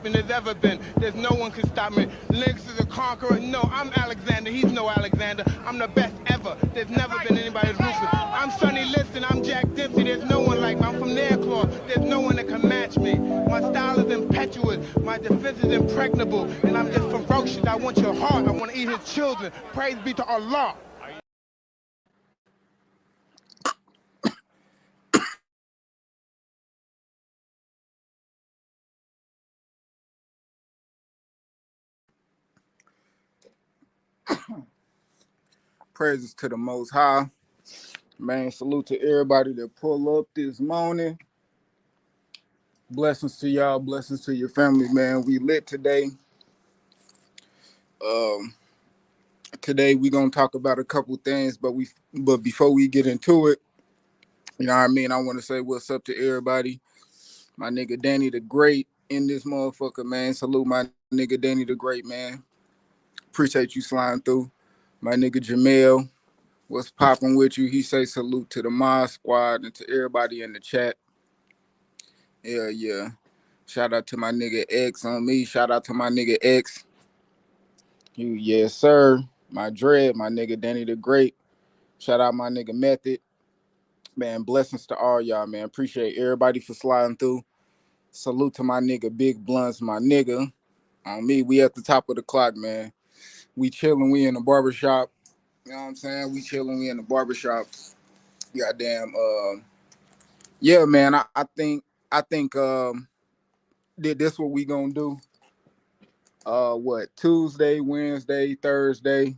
champion there's ever been. There's no one can stop me. Lynx is a conqueror. No, I'm Alexander. He's no Alexander. I'm the best ever. There's never been anybody as ruthless. I'm Sonny Liston. I'm Jack Dempsey. There's no one like me. I'm from Nairclaw. There's no one that can match me. My style is impetuous. My defense is impregnable. And I'm just ferocious. I want your heart. I want to eat his children. Praise be to Allah. Praises to the Most High. Man, salute to everybody that pull up this morning. Blessings to y'all. Blessings to your family, man. We lit today. Um, Today we gonna talk about a couple things, but before we get into it, you know what I mean? I want to say what's up to everybody. My nigga Danny the Great in this motherfucker, man. Salute my nigga Danny the Great, man. Appreciate you sliding through. My nigga Jamel, what's popping with you? He say salute to the Mod Squad and to everybody in the chat. Yeah. Shout out to my nigga X on me. Shout out to my nigga X. You, yes, sir. My dread, my nigga Danny the Great. Shout out my nigga Method. Man, blessings to all y'all, man. Appreciate everybody for sliding through. Salute to my nigga Big Blunts, my nigga. On me, we at the top of the clock, man. We chilling, we in the barbershop. You know what I'm saying? We chilling, we in the barbershop. Goddamn, yeah, man. I think this what we gonna do. What, Tuesday, Wednesday, Thursday?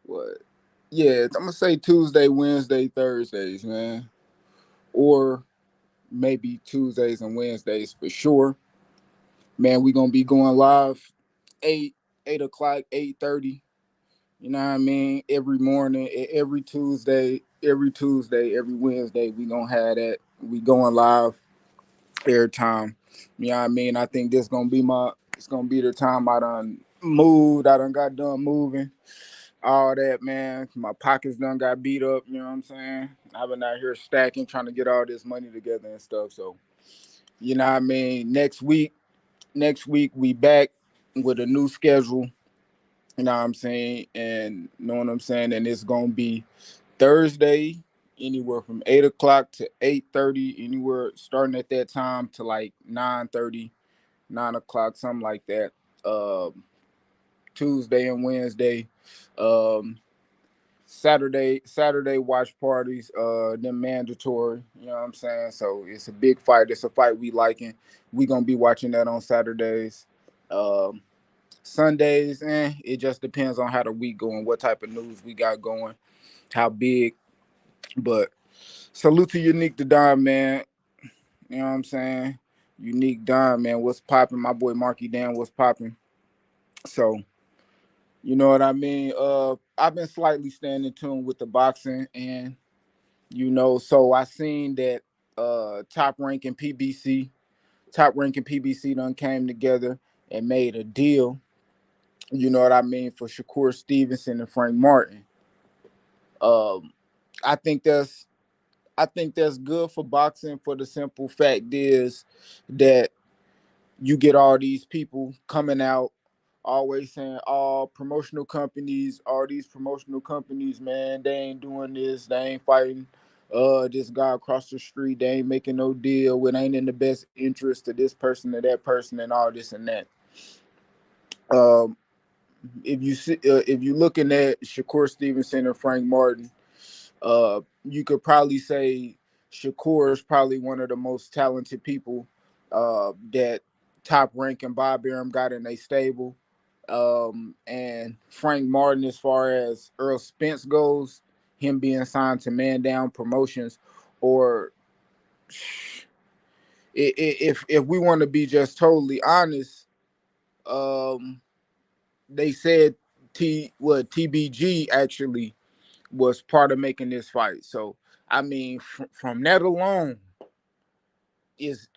What? Yeah, I'm gonna say Tuesday, Wednesday, Thursdays, man. Or maybe Tuesdays and Wednesdays for sure. Man, we gonna be going live 8 o'clock, 8:30. You know what I mean? Every morning, every Wednesday, we gonna have that. We going live every time. You know what I mean? I think it's gonna be the time I done moved. I done got done moving. All that, man. My pockets done got beat up, you know what I'm saying? I've been out here stacking, trying to get all this money together and stuff. So, you know what I mean? Next week we back with a new schedule. You know what I'm saying? And you know what I'm saying? And it's gonna be Thursday, anywhere from 8 o'clock to 8:30, anywhere starting at that time to like 9:30, 9 o'clock, something like that. Tuesday and Wednesday. Um, Saturday watch parties, they're mandatory, you know what I'm saying? So it's a big fight. It's a fight we liking. We gonna be watching that on Saturdays. Um, Sundays, it just depends on how the week going, what type of news we got going, how big. But salute to Unique the Don, man. You know what I'm saying? Unique Don, man. What's popping? My boy Marky Dan, what's popping? So, you know what I mean? I've been slightly staying in tune with the boxing, and so I seen that top ranking PBC done came together and made a deal, you know what I mean, for Shakur Stevenson and Frank Martin. Um, I think that's good for boxing, for the simple fact is that you get all these people coming out always saying all these promotional companies, man, they ain't doing this, they ain't fighting this guy across the street, they ain't making no deal, it ain't in the best interest of this person or that person and all this and that. Um, if you looking at Shakur Stevenson and Frank Martin, you could probably say Shakur is probably one of the most talented people that Top Rank and Bob Arum got in a stable. And Frank Martin, as far as Earl Spence goes, him being signed to Man Down Promotions, or if we want to be just totally honest, um, they said TBG actually was part of making this fight. So I mean, from that alone, is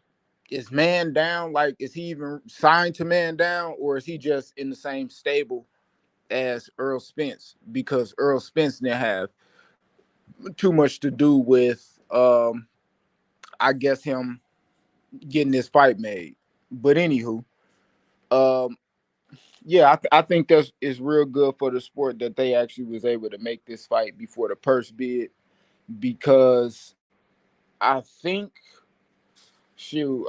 Man Down, like, is he even signed to Man Down, or is he just in the same stable as Earl Spence? Because Earl Spence didn't have too much to do with, I guess, him getting this fight made. But anywho, um, yeah, I think that's is real good for the sport that they actually was able to make this fight before the purse bid, because I think shoot,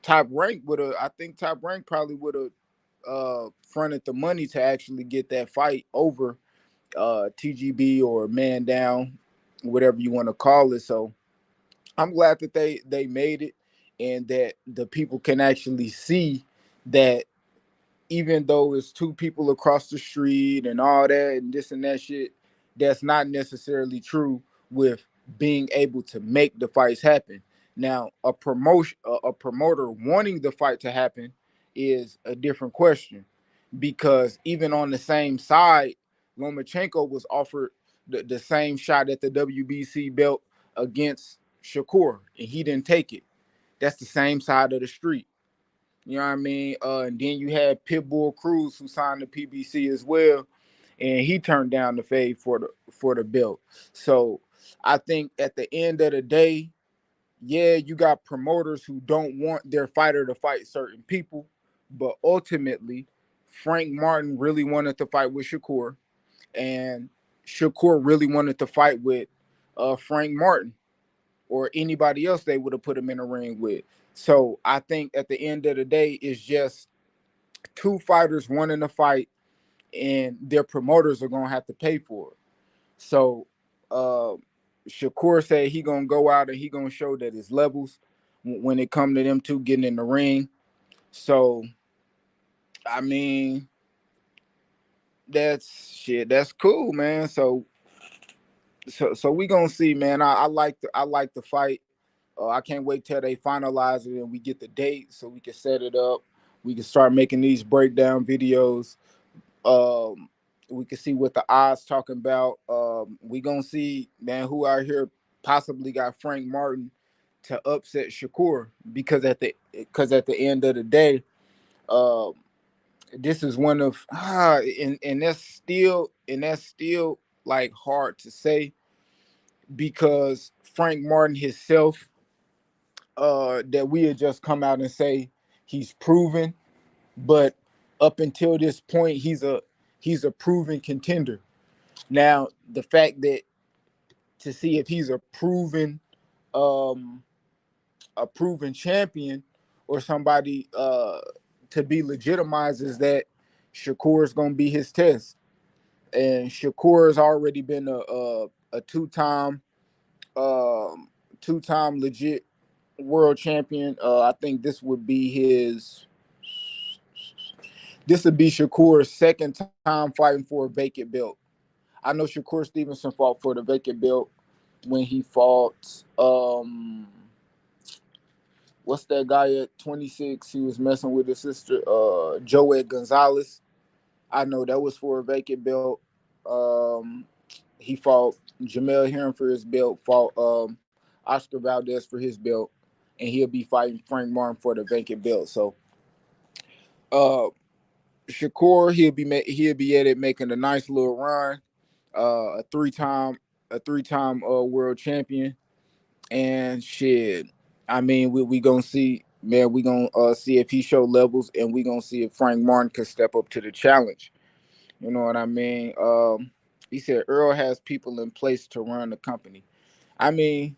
Top Rank would have. I think Top Rank probably would have fronted the money to actually get that fight over TGB or Man Down, whatever you want to call it. So I'm glad that they made it, and that the people can actually see that even though it's two people across the street and all that and this and that shit, that's not necessarily true with being able to make the fights happen. Now, a promoter wanting the fight to happen is a different question, because even on the same side, Lomachenko was offered the same shot at the WBC belt against Shakur, and he didn't take it. That's the same side of the street. You know what I mean? And then you had Pitbull Cruz, who signed the PBC as well, and he turned down the fade for the belt. So I think at the end of the day, yeah, you got promoters who don't want their fighter to fight certain people, but ultimately, Frank Martin really wanted to fight with Shakur, and Shakur really wanted to fight with Frank Martin or anybody else they would have put him in a ring with. So I think at the end of the day, it's just two fighters wanting to fight, and their promoters are gonna have to pay for it. So uh, Shakur said he gonna go out and he gonna show that his levels when it come to them two getting in the ring. So I mean, that's shit. That's cool, man. So we gonna see, man. I like the fight. I can't wait till they finalize it and we get the date so we can set it up. We can start making these breakdown videos. Um, we can see what the odds talking about. We gonna see, man, who out here possibly got Frank Martin to upset Shakur, because at the end of the day, um, this is one of and that's still like hard to say, because Frank Martin himself, that we had just come out and say he's proven, but up until this point, he's a proven contender. Now, the fact that to see if he's um a proven champion or somebody to be legitimized is that Shakur is gonna be his test. And Shakur has already been a um two-time legit world champion. I think this would be Shakur's second time fighting for a vacant belt. I know Shakur Stevenson fought for the vacant belt when he fought what's that guy at 26? He was messing with his sister, Joed Gonzalez. I know that was for a vacant belt. Um, he fought Jamel Herring for his belt, fought Oscar Valdez for his belt, and he'll be fighting Frank Martin for the vacant belt. So uh, Shakur, he'll be at it making a nice little run. A three time world champion, and shit. I mean, we gonna see, man. We gonna see if he show levels, and we gonna see if Frank Martin can step up to the challenge. You know what I mean? He said Earl has people in place to run the company. I mean,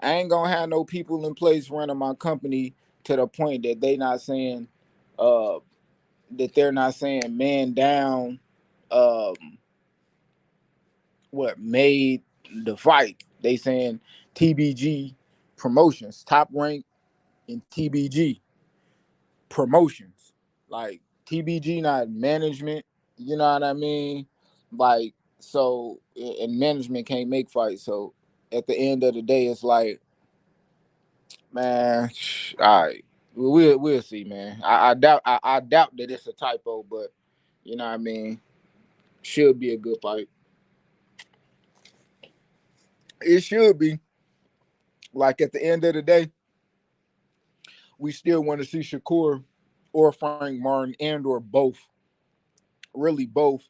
I ain't gonna have no people in place running my company to the point that uh, they're not saying man down. Um, what made the fight? They saying TBG promotions, top rank in TBG promotions, like TBG, not management. You know what I mean? Like, so, and management can't make fights. So at the end of the day, it's like, man, all right, we'll see, man. I doubt that it's a typo, but you know what I mean. Should be a good fight. It should be. Like at the end of the day, we still want to see Shakur or Frank Martin and or both, really both,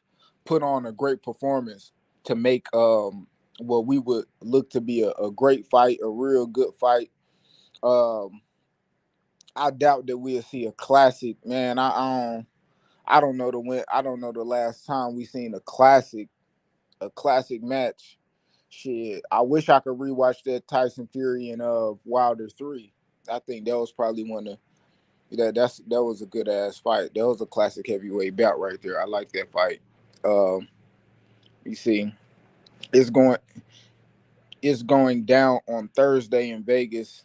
put on a great performance to make what we would look to be a great fight, a real good fight. Um, I doubt that we'll see a classic, man. I don't know the when I don't know the last time we seen a classic match. Shit, I wish I could rewatch that Tyson Fury and Wilder 3. I think that was probably one of that was a good ass fight. That was a classic heavyweight bout right there. I like that fight. Um, you see, it's going it's going down on Thursday in Vegas.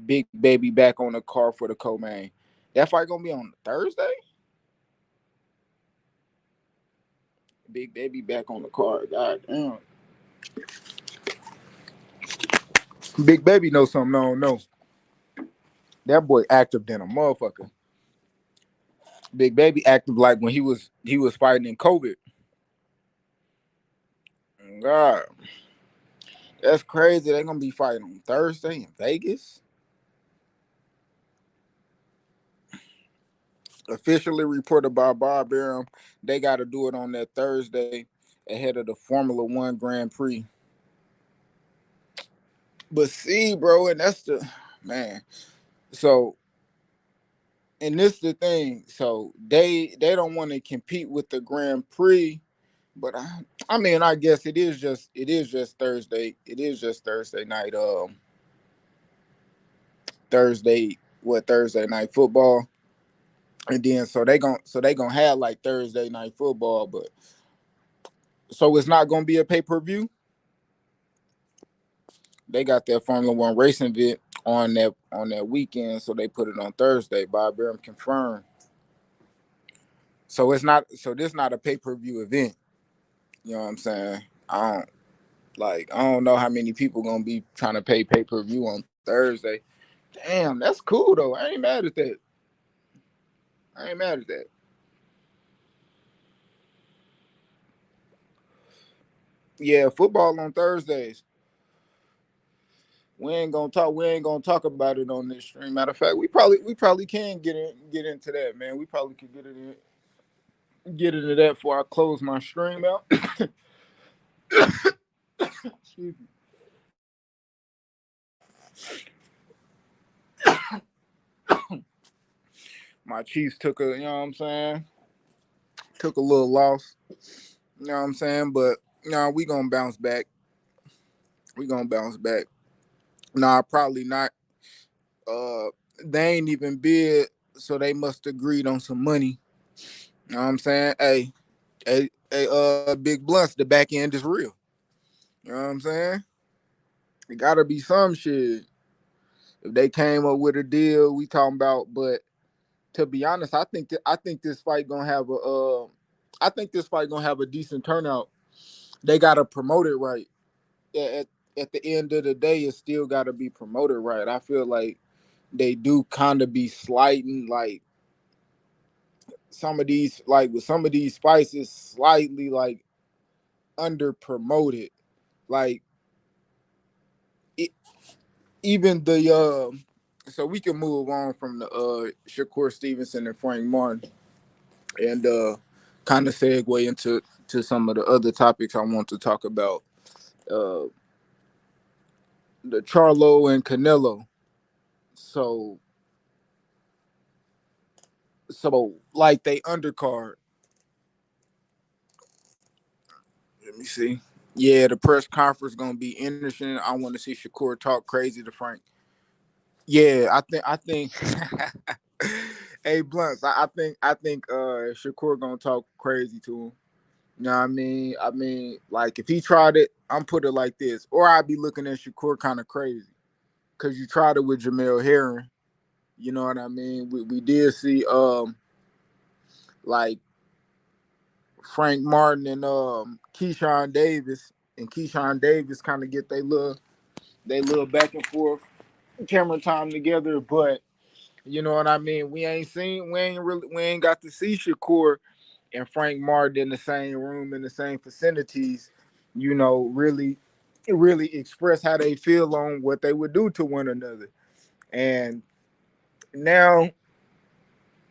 Big Baby back on the card for the co-main. That fight gonna be on Thursday. Big Baby back on the card. God damn. Big Baby knows something I don't know. That boy active than a motherfucker. Big Baby active like when he was fighting in COVID. God, that's crazy. They gonna be fighting on Thursday in Vegas. Officially reported by Bob Arum, they got to do it on that Thursday ahead of the Formula One Grand Prix. But see, bro, and that's the man. So, and this the thing. So they don't want to compete with the Grand Prix, but I mean, I guess it is just Thursday. It is just Thursday night. Thursday night football, and then so they gonna have like Thursday night football, but so it's not gonna be a pay per view. They got their Formula One racing vid on that weekend, so they put it on Thursday. Bob Arum confirmed. So it's not so this not a pay per view event. You know what I'm saying? I don't know how many people gonna be trying to pay per view on Thursday. Damn, that's cool though. I ain't mad at that. I ain't mad at that. Yeah, football on Thursdays. We ain't gonna talk about it on this stream. Matter of fact, we probably can get into that, man. We probably could get into that before I close my stream out. Excuse me. My Chiefs took a, you know what I'm saying? Took a little loss. You know what I'm saying? But no, we gonna bounce back. We gonna bounce back. Nah, probably not. Uh, they ain't even bid, so they must agreed on some money. You know what I'm saying? Hey, Big Blunts, the back end is real. You know what I'm saying? It gotta be some shit. If they came up with a deal, we talking about. But to be honest, I think this fight gonna have I think this fight gonna have a decent turnout. They gotta promote it right. At the end of the day, it still gotta be promoted right. I feel like they do kind of be slighting like some of these like with some of these fights is slightly like under promoted. Like it, even the so we can move on from the Shakur Stevenson and Frank Martin and kind of segue into some of the other topics I want to talk about. Uh, the Charlo and Canelo. So like they undercard. Let me see. Yeah, the press conference gonna be interesting. I want to see Shakur talk crazy to Frank. Yeah, I think hey Blunts, I think Shakur gonna talk crazy to him. You know what I mean? I mean, like if he tried it, I'm put it like this, or I'd be looking at Shakur kind of crazy because you tried it with Jamel Herring. You know what I mean? We did see like Frank Martin and Keyshawn Davis, and Keyshawn Davis kind of get they little back and forth camera time together, but you know what I mean. We ain't got to see Shakur and Frank Martin in the same room in the same vicinities. You know, really express how they feel on what they would do to one another. And now,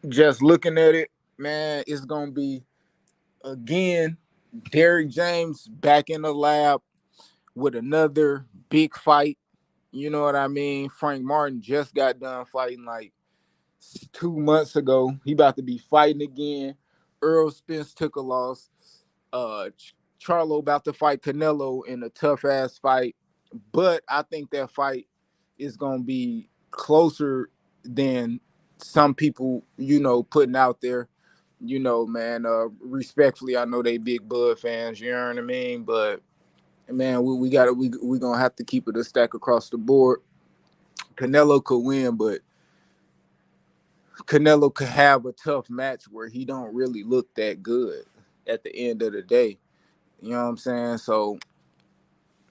just looking at it, man, it's gonna be again Derrick James back in the lab with another big fight. You know what I mean? Frank Martin just got done fighting like 2 months ago. He about to be fighting again. Earl Spence took a loss. Charlo about to fight Canelo in a tough ass fight, but I think that fight is gonna be closer than some people, putting out there. Man, respectfully, I know they big Bud fans, you know what I mean? But man, we gotta we gonna have to keep it a stack across the board. Canelo could win, but Canelo could have a tough match where he don't really look that good at the end of the day. You know what I'm saying? So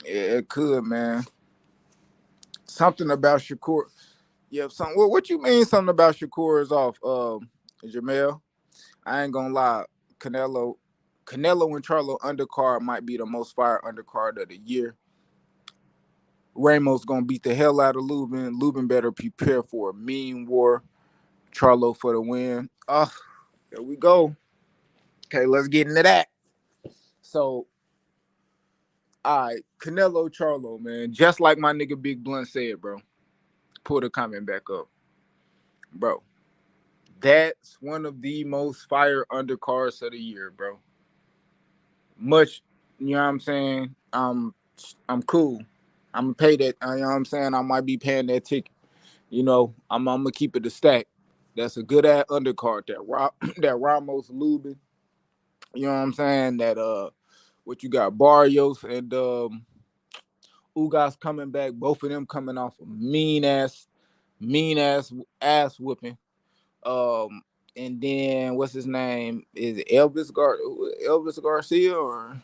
it could, man. Something about Shakur. Yeah, something. What you mean? Something about Shakur is off. Jamel. I ain't gonna lie. Canelo, Canelo and Charlo undercard might be the most fire undercard of the year. Ramos gonna beat the hell out of Lubin. Lubin better prepare for a mean war. Charlo for the win. There we go. Okay, let's get into that. So, all right, Canelo Charlo, man. Just like my nigga Big Blunt said, bro. Pull the comment back up, bro. That's one of the most fire undercards of the year, bro. Much, you know what I'm saying? I'm cool. I'm gonna pay that. You know what I'm saying? I might be paying that ticket. I'm gonna keep it a stack. That's a good ass undercard. That Ramos Lubin. You know what I'm saying? That what you got Barrios and Ugas coming back. Both of them coming off a mean ass whooping. Um, and then what's his name? Is it Elvis Garcia or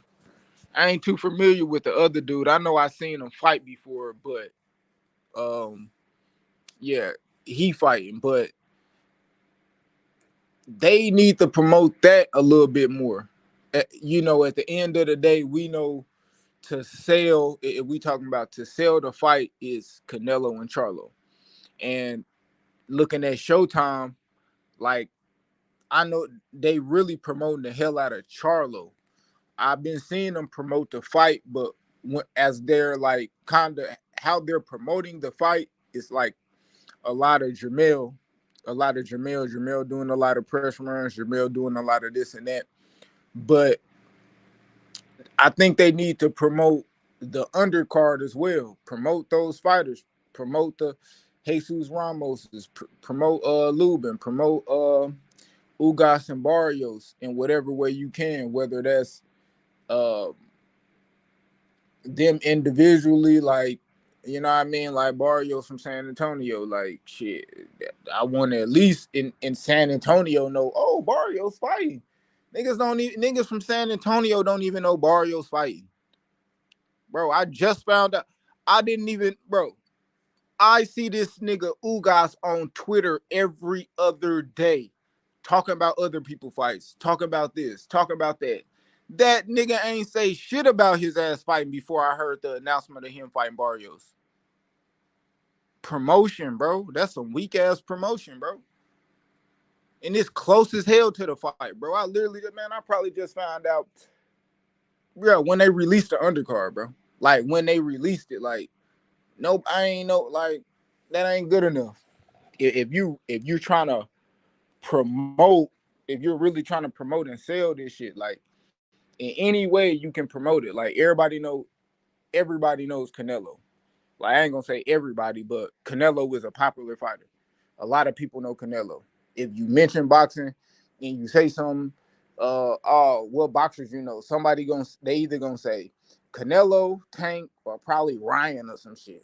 I ain't too familiar with the other dude. I know I seen him fight before, but um, yeah, he fighting. But they need to promote that a little bit more. At the end of the day, we know to sell. If we talking about to sell the fight is Canelo and Charlo, and looking at Showtime, like I know they really promoting the hell out of Charlo. I've been seeing them promote the fight, but as they're like kind of how they're promoting the fight, it's like a lot of Jamel, Jamel doing a lot of press runs, Jamel doing a lot of this and that. But I think they need to promote the undercard as well. Promote those fighters. Promote the Jesus Ramoses. Promote Lubin. Promote Ugas and Barrios in whatever way you can. Whether that's uh them individually, like what I mean, like Barrios from San Antonio, like shit. I want to at least in San Antonio know. Oh, Barrios fighting. Niggas from San Antonio don't even know Barrios fighting, bro. I just found out. I didn't even, bro. I see this nigga Ugas on Twitter every other day, talking about other people fights, talking about this, talking about that. That nigga ain't say shit about his ass fighting before I heard the announcement of him fighting Barrios. Promotion, bro. That's some weak ass promotion, bro. And it's close as hell to the fight, bro. I probably just found out, yeah, when they released the undercard, bro. Like when they released it, like, nope, I ain't know, like, that ain't good enough. If you're trying to promote, if you're really trying to promote and sell this shit, like in any way you can promote it. Like everybody knows Canelo. Like I ain't gonna say everybody, but Canelo is a popular fighter. A lot of people know Canelo. If you mention boxing and you say something, oh, what boxers you know? They either gonna say Canelo, Tank, or probably Ryan or some shit.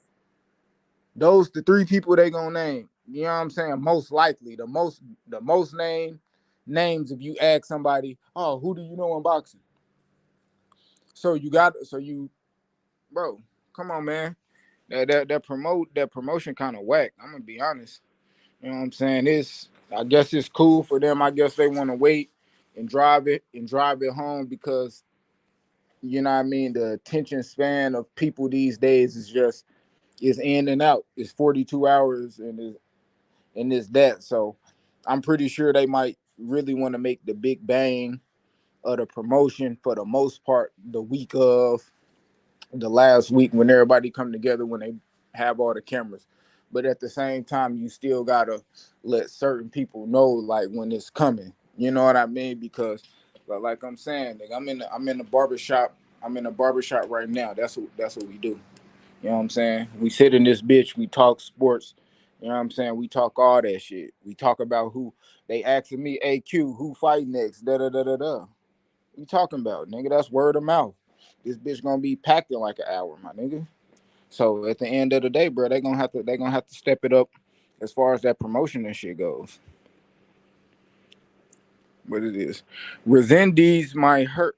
Those the three people they gonna name. You know what I'm saying? Most likely, the most names if you ask somebody, oh, who do you know in boxing? So you, bro, come on, man. That promotion kind of whack. I'm gonna be honest. You know what I'm saying? I guess it's cool for them. I guess they want to wait and drive it home because you know what I mean. The attention span of people these days is in and out. It's 42 hours and is that. So I'm pretty sure they might really want to make the big bang of the promotion for the most part the week of the last week when everybody come together when they have all the cameras. but at the same time, you still gotta let certain people know like when it's coming. You know what I mean? Because, like I'm saying, like I'm in the barbershop. I'm in the barbershop right now. That's what we do. You know what I'm saying? We sit in this bitch. We talk sports. You know what I'm saying? We talk all that shit. We talk about who they asking me, AQ, who fight next? Da da da da da. What you talking about, nigga? That's word of mouth. This bitch gonna be packed in like an hour, my nigga. So at the end of the day, bro, they gonna have to step it up as far as that promotion and shit goes. But it is. Resendees might hurt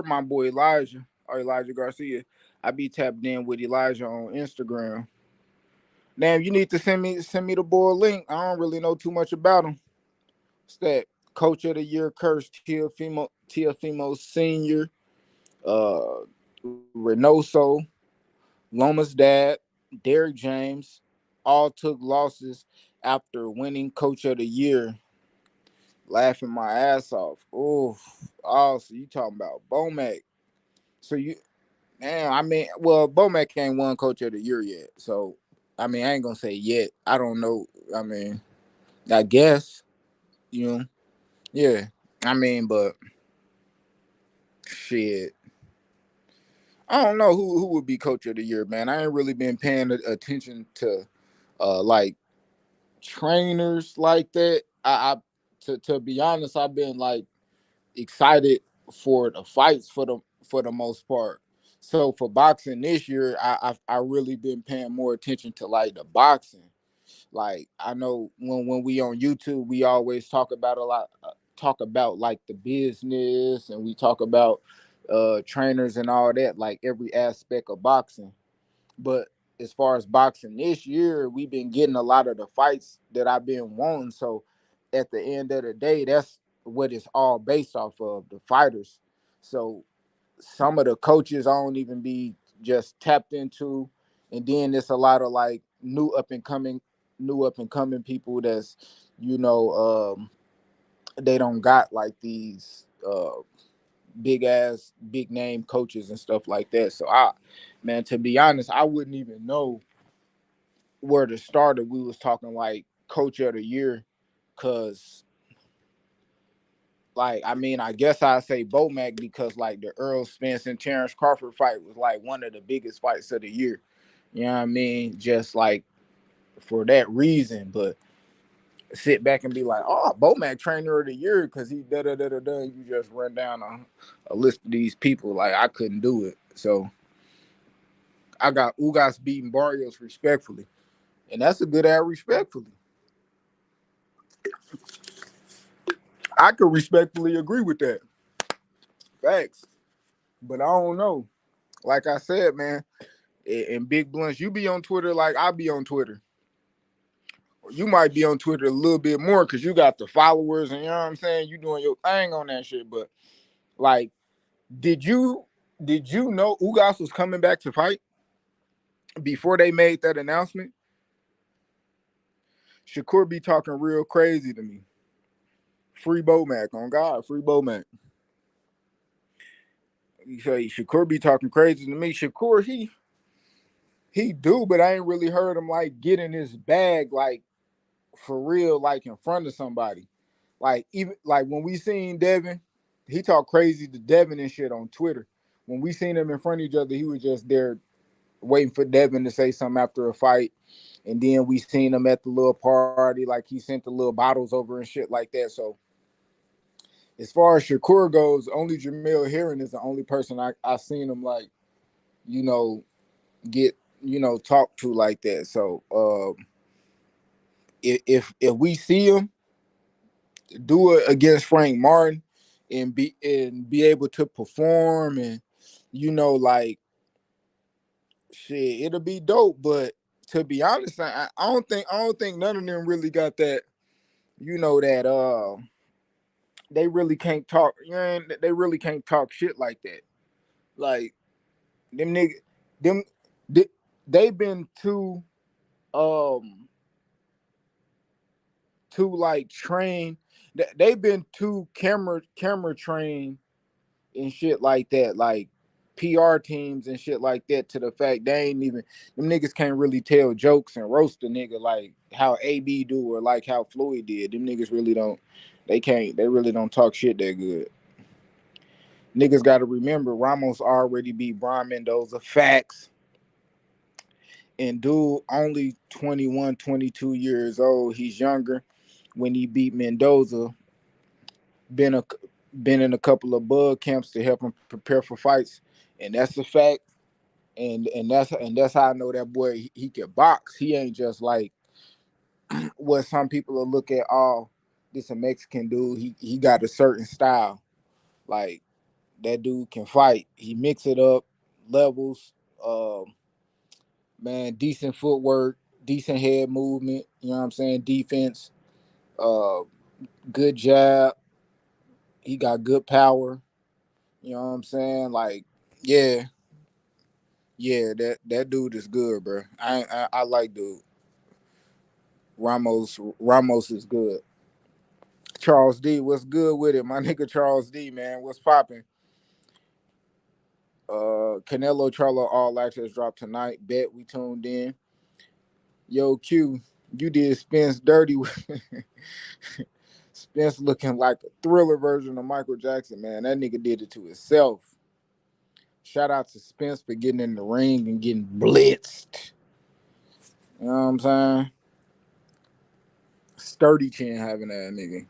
my boy Elijah or Elijah Garcia. I be tapped in with Elijah on Instagram. Damn, you need to send me the boy link. I don't really know too much about him. It's that Coach of the Year curse, Tiafimo Senior, uh, Reynoso, Loma's dad, Derrick James, all took losses after winning Coach of the Year, laughing my ass off. Oh, so you talking about Bomac? So you, damn, I mean, well, Bomac ain't won Coach of the Year yet. So, I mean, I ain't gonna say yet. I don't know. I mean, I guess you know, yeah. I mean, but shit, I don't know who would be Coach of the Year, man. I ain't really been paying attention to like trainers like that. I to be honest, I've been like excited for the fights for the most part. So for boxing this year, I really been paying more attention to like the boxing. Like I know when we on YouTube, we always talk about like the business, and we talk about trainers and all that, like every aspect of boxing. But as far as boxing this year, we've been getting a lot of the fights that I've been wanting. So at the end of the day, that's what it's all based off of, the fighters. So some of the coaches I don't even be just tapped into. And then there's a lot of like new up and coming people that's, you know, they don't got like these big name coaches and stuff like that. So man, to be honest, I wouldn't even know where to start if we was talking like coach of the year, cause like I mean I guess I'd say Bomac because like the Earl Spence and Terrence Crawford fight was like one of the biggest fights of the year. You know what I mean? Just like for that reason, but sit back and be like, oh, Bomac trainer of the year because he da da da da da. You just run down a list of these people. Like I couldn't do it. So I got Ugas beating Barrios respectfully, and that's a good ad respectfully. I could respectfully agree with that. Facts. But I don't know. Like I said, man, in Big Blunts, you be on Twitter like I be on Twitter. Or you might be on Twitter a little bit more because you got the followers and you know what I'm saying? You doing your thing on that shit. But like, did you did you know Ugas was coming back to fight before they made that announcement? Shakur be talking real crazy to me. Free Bomac on God, free Bomac. You say Shakur be talking crazy to me. Shakur, he do, but I ain't really heard him like get in his bag like for real, like in front of somebody. Like even like when we seen Devin, he talked crazy to Devin and shit on Twitter. When we seen him in front of each other, he was just there waiting for Devin to say something after a fight. And then we seen him at the little party, like he sent the little bottles over and shit like that. So as far as Shakur goes, only Jamil Heron is the only person I seen him like, you know, get, talk to like that. So if we see him do it against Frank Martin and be able to perform and like shit, it'll be dope. But to be honest, I don't think none of them really got that. That they really can't talk. They really can't talk shit like that. Like them nigga, them they, they've been um too like trained. They've been too camera trained and shit like that. Like PR teams and shit like that to the fact they ain't even them niggas can't really tell jokes and roast a nigga like how A.B do or like how Floyd did. Them niggas really don't. They can't. They really don't talk shit that good. Niggas got to remember Ramos already beat Brian Mendoza. Facts. And dude only 21, 22 years old. He's younger. When he beat Mendoza, been a been in a couple of bug camps to help him prepare for fights, and that's a fact. And that's how I know that boy he can box. He ain't just like what some people will look at. Oh, this a Mexican dude. He got a certain style. Like that dude can fight. He mix it up, levels. Man, decent footwork, decent head movement. You know what I'm saying? Defense. Uh, good jab. He got good power. You know what I'm saying? Like, yeah, yeah. That dude is good, bro. I like dude. Ramos is good. Charles D, what's good with it? My nigga Charles D, man, what's popping? Canelo Charlo All Access dropped tonight. Bet we tuned in. Yo, Q, you did Spence dirty. Spence looking like a thriller version of Michael Jackson, man. That nigga did it to himself. Shout out to Spence for getting in the ring and getting blitzed. You know what I'm saying? Sturdy chin having that nigga.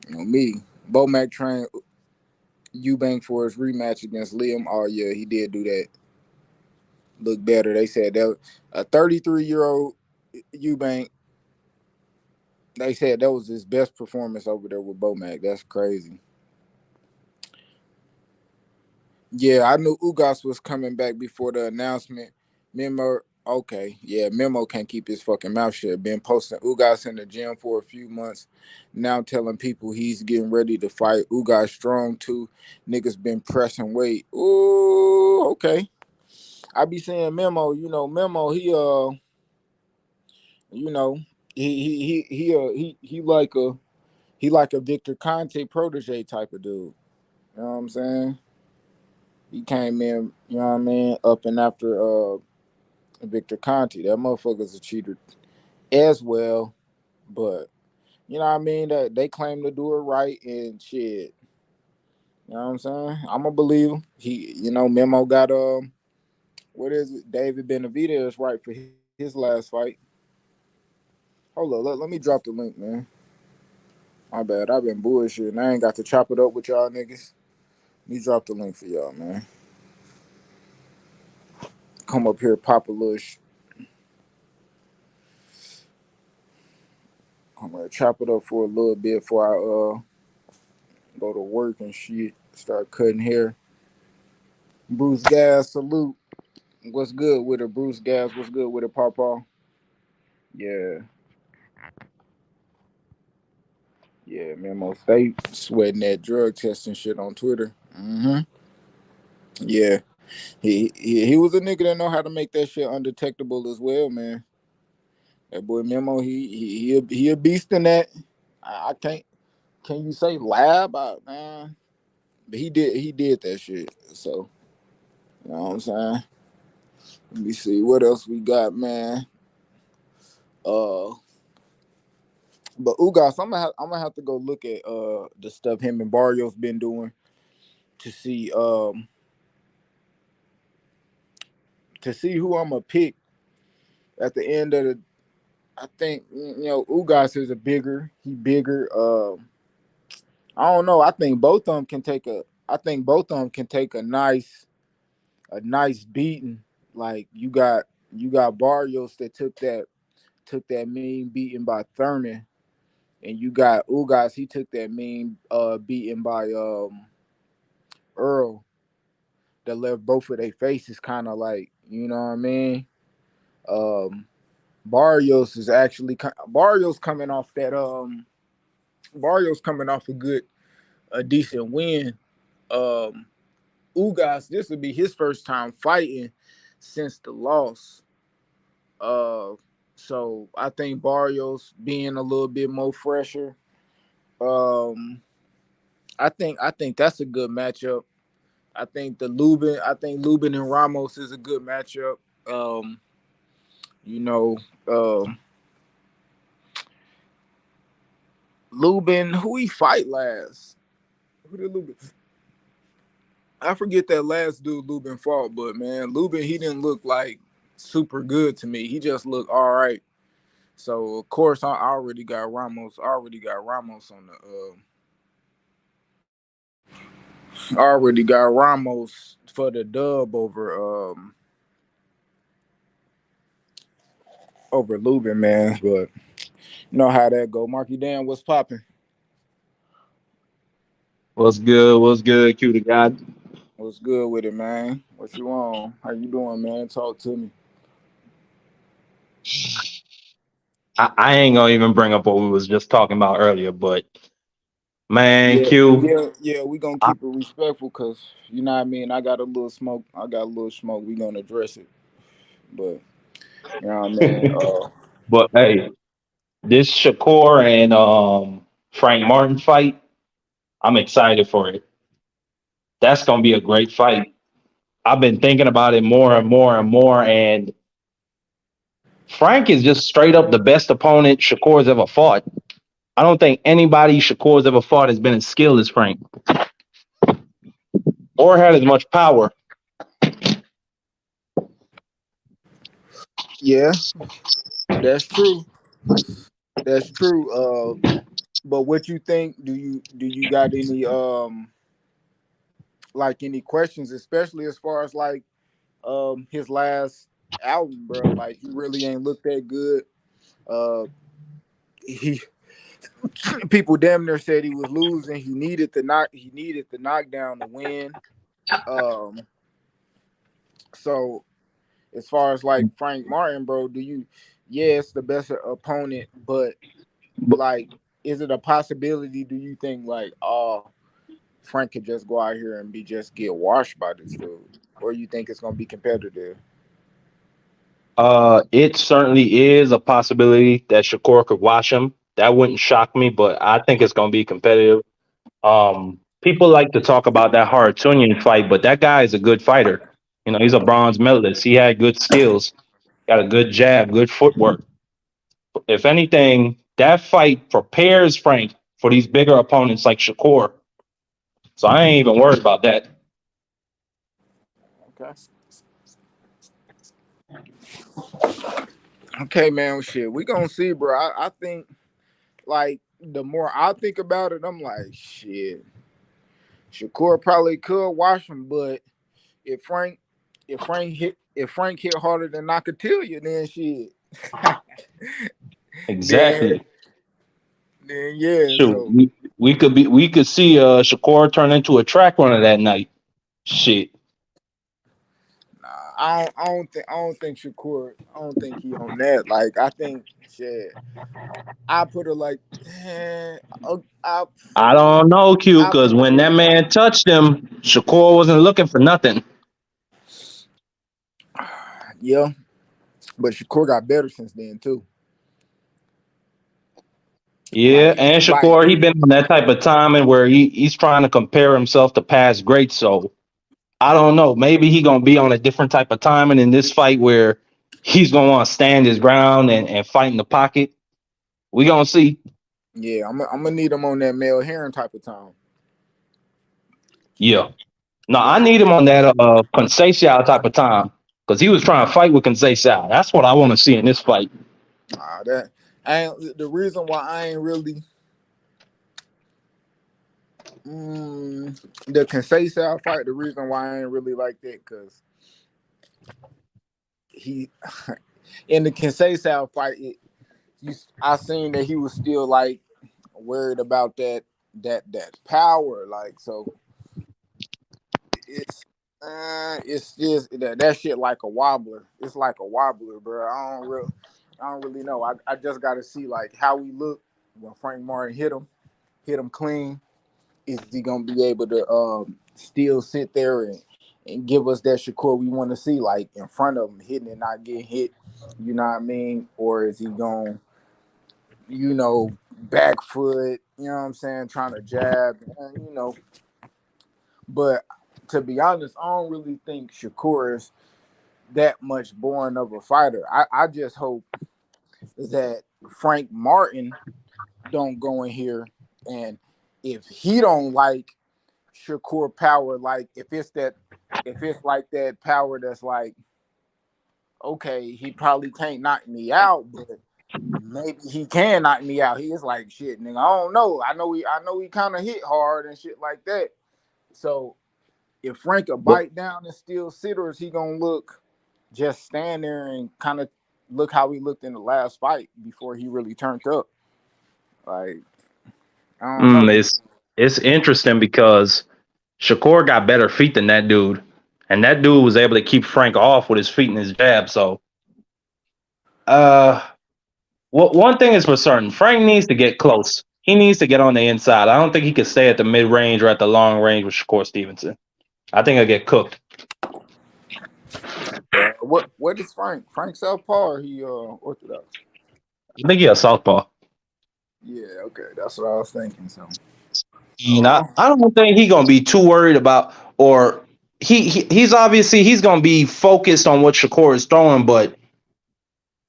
You know me. Bo Mac trained Eubank for his rematch against Liam. Oh yeah, he did do that. Look better. They said that a 33-year-old Eubank. They said that was his best performance over there with Bo Mac. That's crazy. Yeah, I knew Ugas was coming back before the announcement. Memo, okay, yeah, Memo can't keep his fucking mouth shut. Been posting Ugas in the gym for a few months. Now telling people he's getting ready to fight. Ugas strong too. Niggas been pressing weight. Ooh, okay. I be saying Memo. Memo. You know, he like a Victor Conte protege type of dude. You know what I'm saying? He came in, you know what I mean, up and after Victor Conti. That motherfucker's a cheater as well. But you know what I mean? That they claim to do it right and shit. You know what I'm saying? I'm a believer. Memo got what is it? David Benavidez right for his last fight. Hold on, let me drop the link, man. My bad, I've been bullshitting. I ain't got to chop it up with y'all niggas. Let me drop the link for y'all, man. Come up here, pop a little. I'm gonna chop it up for a little bit before I go to work and shit. Start cutting hair. Bruce Gas, salute. What's good with it, Bruce Gas? What's good with it, Pawpaw? Yeah, yeah, Memo State sweating that drug testing shit on Twitter. Yeah, he was a nigga that know how to make that shit undetectable as well, man. That boy Memo, he a beast in that. I can't. Can you say lab, man? But he did that shit. So you know what I'm saying. Let me see what else we got, man. Uh, but Ugas, I'm gonna have to go look at the stuff him and Barrios been doing to see who I'm gonna pick at the end of the. I think Ugas is he bigger. I don't know. I think both of them can take a. I think both of them can take a nice beating. Like you got Barrios that took that mean beating by Thurman, and you got Ugas. He took that mean beating by Earl that left both of their faces kind of like you know what I mean. Um, Barrios is actually Barrios coming off that Barrios coming off a decent win. Um, Ugas, this would be his first time fighting since the loss. Uh, so I think Barrios being a little bit more fresher. Um, I think that's a good matchup. I think Lubin and Ramos is a good matchup. Um, you know, um, Lubin, who he fight last? Who did Lubin? I forget that last dude Lubin fought, but man, Lubin he didn't look like super good to me. He just looked all right. So of course I already got Ramos. I already got Ramos on the. I already got Ramos for the dub over Lubin, man. But you know how that go. Marky Dan, what's popping? What's good? What's good, Q the God? What's good with it, man? What you on? How you doing, man? Talk to me. I ain't gonna even bring up what we was just talking about earlier, but man, Yeah, Q, yeah. We gonna I, keep it respectful, cause you know what I mean. I got a little smoke. I got a little smoke. We gonna address it, but you know what I mean. but hey, this Shakur and Frank Martin fight, I'm excited for it. That's gonna be a great fight. I've been thinking about it more and more and more, and Frank is just straight up the best opponent Shakur's ever fought. I don't think anybody Shakur's ever fought has been as skilled as Frank or had as much power. Yeah, that's true. That's true. But what you think? Do you got any like any questions, especially as far as like his last album, bro? Like he really ain't looked that good. Uh, he people damn near said he was losing. He needed the knock. He needed the knockdown to win. Um, so as far as like Frank Martin, bro, do you? Yes, the best opponent, but like, is it a possibility? Do you think like, oh, Frank could just go out here and be just get washed by this dude, or you think it's gonna be competitive? It certainly is a possibility that Shakur could watch him. That wouldn't shock me, but I think it's going to be competitive. People like to talk about that Haratunian fight, but that guy is a good fighter. You know, he's a bronze medalist. He had good skills, got a good jab, good footwork. If anything, that fight prepares Frank for these bigger opponents like Shakur. So I ain't even worried about that. Okay. Okay, man. Well, shit, we gonna see, bro. I think like the more I think about it, I'm like, shit. Shakur probably could wash him, but if Frank, if Frank hit harder than Nakatilia, then shit, then Exactly. then yeah. Shoot, So we could see Shakur turn into a track runner that night. Shit. nah, I don't think Shakur. I don't think he on that. Like I think shit. I put it like, eh, I I don't know, Q, I because put when it. that man touched him, Shakur wasn't looking for nothing. Yeah, but Shakur got better since then too. Yeah, and Like Shakur, he been on that type of timing where he's trying to compare himself to past greats. So I don't know. Maybe he gonna be on a different type of timing in this fight where he's gonna want to stand his ground and fight in the pocket. We gonna see. yeah, I'm gonna need him on that Mel Herring type of time. Yeah. No, Yeah, I need him on that Conceição type of time because he was trying to fight with Conceição. That's what I want to see in this fight. that I ain't, the reason why I ain't really the Conceição fight. The reason why I ain't really like that because he in the Conceição fight, I seen that he was still like worried about that power. Like so, it's it's just that shit like a wobbler. It's like a wobbler, bro. I don't really know. I just got to see like how we look when Frank Martin hit him clean. Is he gonna be able to still sit there and give us that Shakur we want to see, like in front of him, hitting and not getting hit? You know what I mean? Or is he going, back foot? You know what I'm saying? Trying to jab, but to be honest, I don't really think Shakur is that much born of a fighter. I just hope that Frank Martin don't go in here, and if he don't like Shakur power, like if it's like that power that's like, okay, he probably can't knock me out, but maybe he can knock me out. He is like, shit, nigga, I don't know. I know he kind of hit hard and shit like that. So if Frank a But bite down and still sit, or is he gonna look just stand there and kind of look how he looked in the last fight before he really turned up? Like, I don't know. it's interesting because Shakur got better feet than that dude, and that dude was able to keep Frank off with his feet and his jab. So, uh, one thing is for certain: Frank needs to get close. He needs to get on the inside. I don't think he can stay at the mid range or at the long range with Shakur Stevenson. I think he'll get cooked. What is Frank? Frank Southpaw or he Orthodox? I think he's a southpaw. Yeah, okay, that's what I was thinking. So, And oh, I don't think he's gonna be too worried about, or he's obviously he's gonna be focused on what Shakur is throwing. But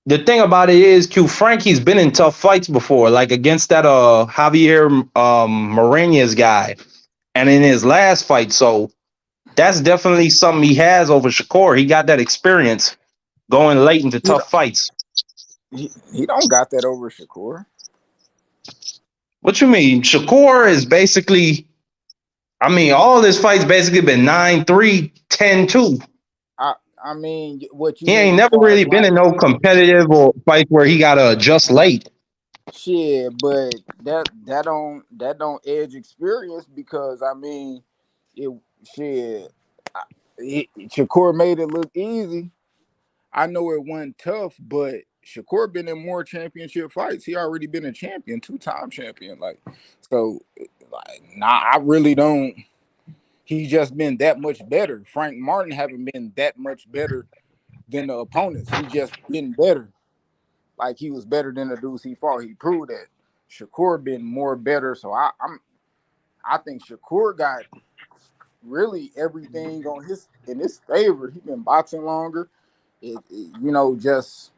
the thing about it is, Q Frankie's been in tough fights before, like against that Javier Moreno's guy, and in his last fight. So that's definitely something he has over Shakur. He got that experience going late into he tough fights. he don't got that over Shakur. What you mean? Shakur is basically, I mean, all his fights basically been 9-3, 10-2. I mean, what you He ain't mean never far as really been like in no competitive or fight where he got to adjust late. shit, but that don't edge experience because I mean, it shit. Shakur made it look easy. I know it wasn't tough, but Shakur been in more championship fights. He already been a champion, 2-time champion. Like, so, like, nah, I really don't. He's just been that much better. Frank Martin haven't been that much better than the opponents. He just been better. Like he was better than the dudes he fought. He proved that. Shakur been more better. So I think Shakur got really everything on his in his favor. He been boxing longer. Just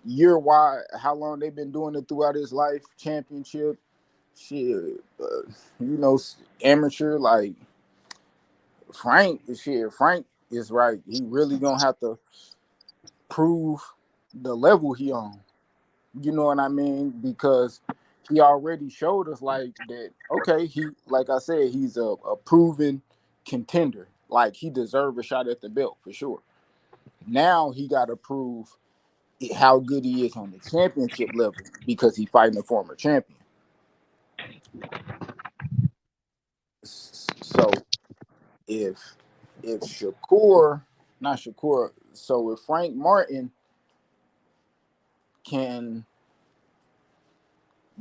year wide, how long they been doing it throughout his life, championship, shit, amateur, like Frank is right. He really gonna have to prove the level he on. You know what I mean? Because he already showed us like that. Okay, he like I said, he's a proven contender. Like he deserved a shot at the belt for sure. Now he got to prove how good he is on the championship level because he's fighting a former champion. So if Shakur, not Shakur, so if Frank Martin can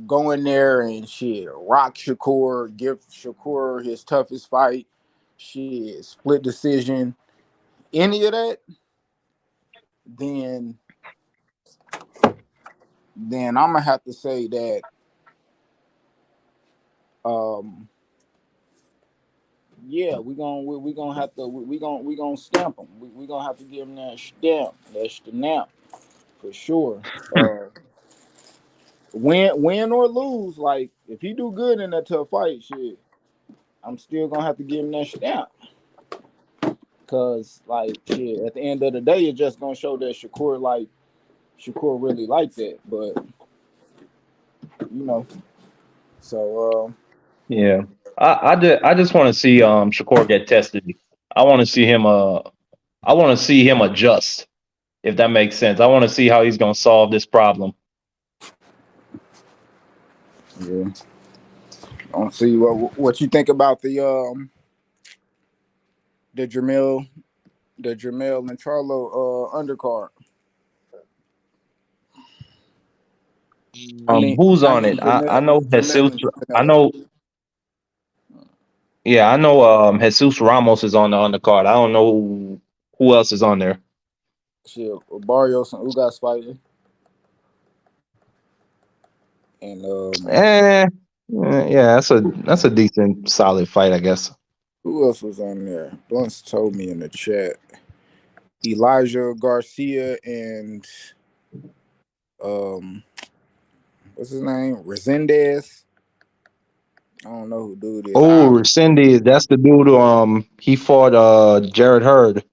go in there and shit, rock Shakur, give Shakur his toughest fight, shit, split decision, any of that, then I'm gonna have to say that um yeah, we gonna have to we gonna stamp him. We gonna have to give him that stamp, that stamp for sure. Win or lose, like if he do good in that tough fight, shit, I'm still gonna have to give him that stamp. Cause like shit, at the end of the day, it's just gonna show that Shakur really like that. But you know, so Yeah, I just want to see Shakur get tested. I want to see him I want to see him adjust, if that makes sense. I want to see how he's gonna solve this problem. yeah, I'll see what you think about the Jamel and Charlo undercard. I mean, Who's I on mean it? I know Jamel Jesus. and I Canelo. know. Yeah, I know. Jesus Ramos is on the undercard. I don't know who else is on there. Shit, Barrios and Ugas fighting, and Eh, yeah, that's a decent, solid fight, I guess. Who else was on there? Blunts told me in the chat. Elijah Garcia and um, what's his name? Resendez. I don't know who dude is. Oh, Cindy, that's the dude. He fought Jared Hurd.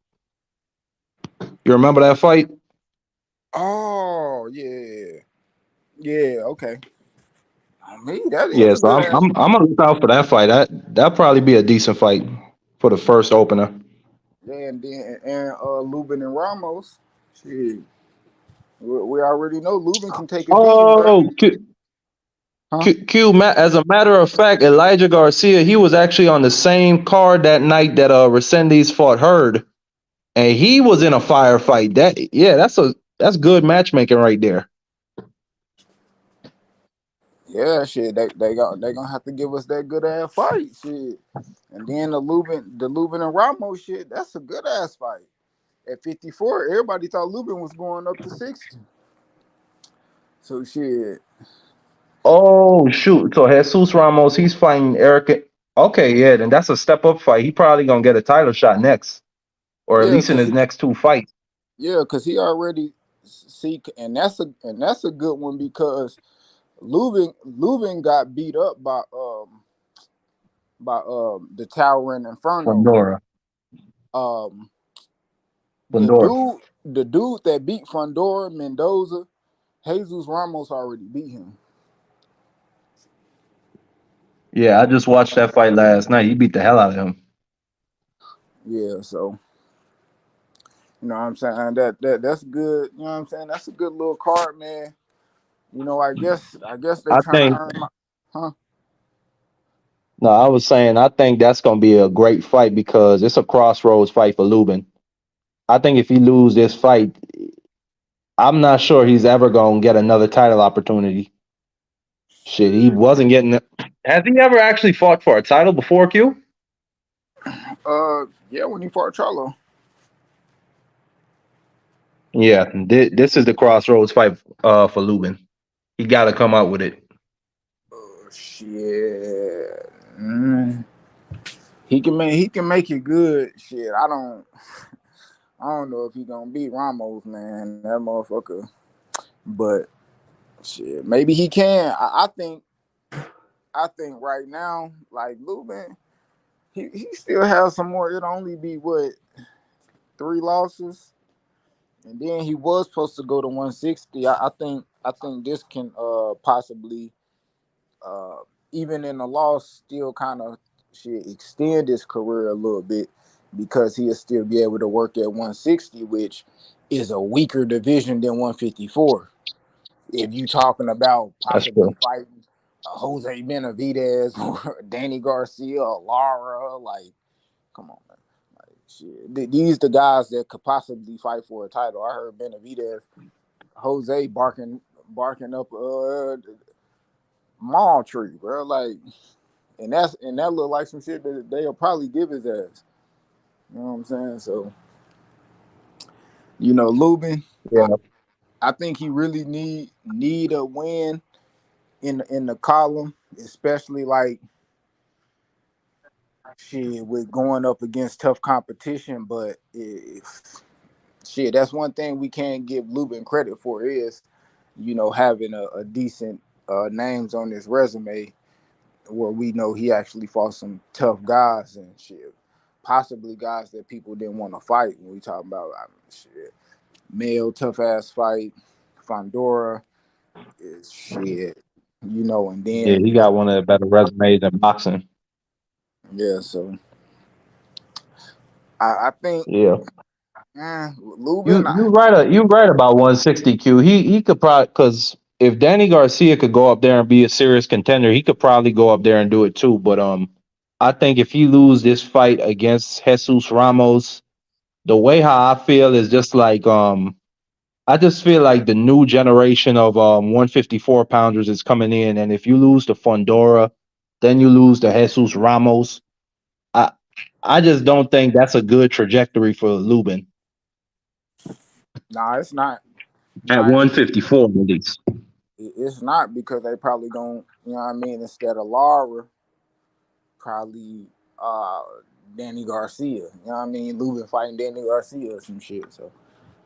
You remember that fight? Oh yeah, yeah. Okay. Me, that is Yeah, a so good I'm ass. I'm I'm gonna look out for that fight. That'll probably be a decent fight for the first opener. Yeah, and then Lubin and Ramos. Shit, we already know Lubin can take a beating, bro. Oh, Huh? As a matter of fact, Elijah Garcia, he was actually on the same card that night that Resendiz fought Hurd, and he was in a firefight. That's good matchmaking right there. Yeah, shit. They gonna have to give us that good ass fight, shit. And then the Lubin and Ramos shit. That's a good ass fight. At 54, everybody thought Lubin was going up to 60. So shit. Oh shoot! So Jesus Ramos, he's fighting Eric. Okay, yeah, then that's a step up fight. He probably gonna get a title shot next, or at Yeah, least in cause his next two fights. he already see, and that's a good one because Lubin got beat up by the Towering Inferno. Fundora, Um, the Fundora. dude the dude that beat Fundora Mendoza, Jesus Ramos already beat him. Yeah, I just watched that fight last night. He beat the hell out of him. Yeah, so you know what I'm saying? That's good. You know what I'm saying? That's a good little card, man. I guess they I trying to think. earn my huh? No, I was saying I think that's gonna be a great fight because it's a crossroads fight for Lubin. I think if he lose this fight, I'm not sure he's ever gonna get another title opportunity. Shit, he Shit. wasn't getting it. Has he ever actually fought for a title before, Q? Yeah, when he fought Charlo. Yeah, this is the crossroads fight for Lubin. He got to come out with it. Shit. He can make it good. Shit, I don't know if he gonna beat Ramos, man. That motherfucker. But shit, maybe he can. I think right now, like Lubin, he still has some more. It'll only be what, 3 losses, and then he was supposed to go to 160. I think this can possibly uh even in the loss still kind of should extend his career a little bit because he'll still be able to work at 160, which is a weaker division than 154. If you talking about That's possibly true. fighting Jose Benavidez or Danny Garcia or Lara, like, come on, man. Like, shit. These the guys that could possibly fight for a title. I heard Benavidez, Jose barking up mall tree, bro. Like, and that look like some shit that they'll probably give his ass. You know what I'm saying? So, Lubin, I, Yeah, I think he really need a win in the column, especially like shit with going up against tough competition. But if shit, that's one thing we can't give Lubin credit for is, having a decent names on his resume where we know he actually fought some tough guys and shit. Possibly guys that people didn't want to fight when we talk about shit. Male tough ass fight, Fondora is shit, and yeah, then he got one of the better resumes in boxing. yeah, so I think Yeah, Lubin, you right about 160 Q. He could probably because if Danny Garcia could go up there and be a serious contender, he could probably go up there and do it too. But I think if he lose this fight against Jesus Ramos, the way how I feel is just like I just feel like the new generation of 154 pounders is coming in, and if you lose to Fondora, then you lose to Jesus Ramos. I I just don't think that's a good trajectory for Lubin nah, it's not. at Nah, 154 at least. it's not because they probably going, you know what I mean, instead of Lara, probably. uh Danny Garcia. You know what I mean? Lubin fighting Danny Garcia or some shit. So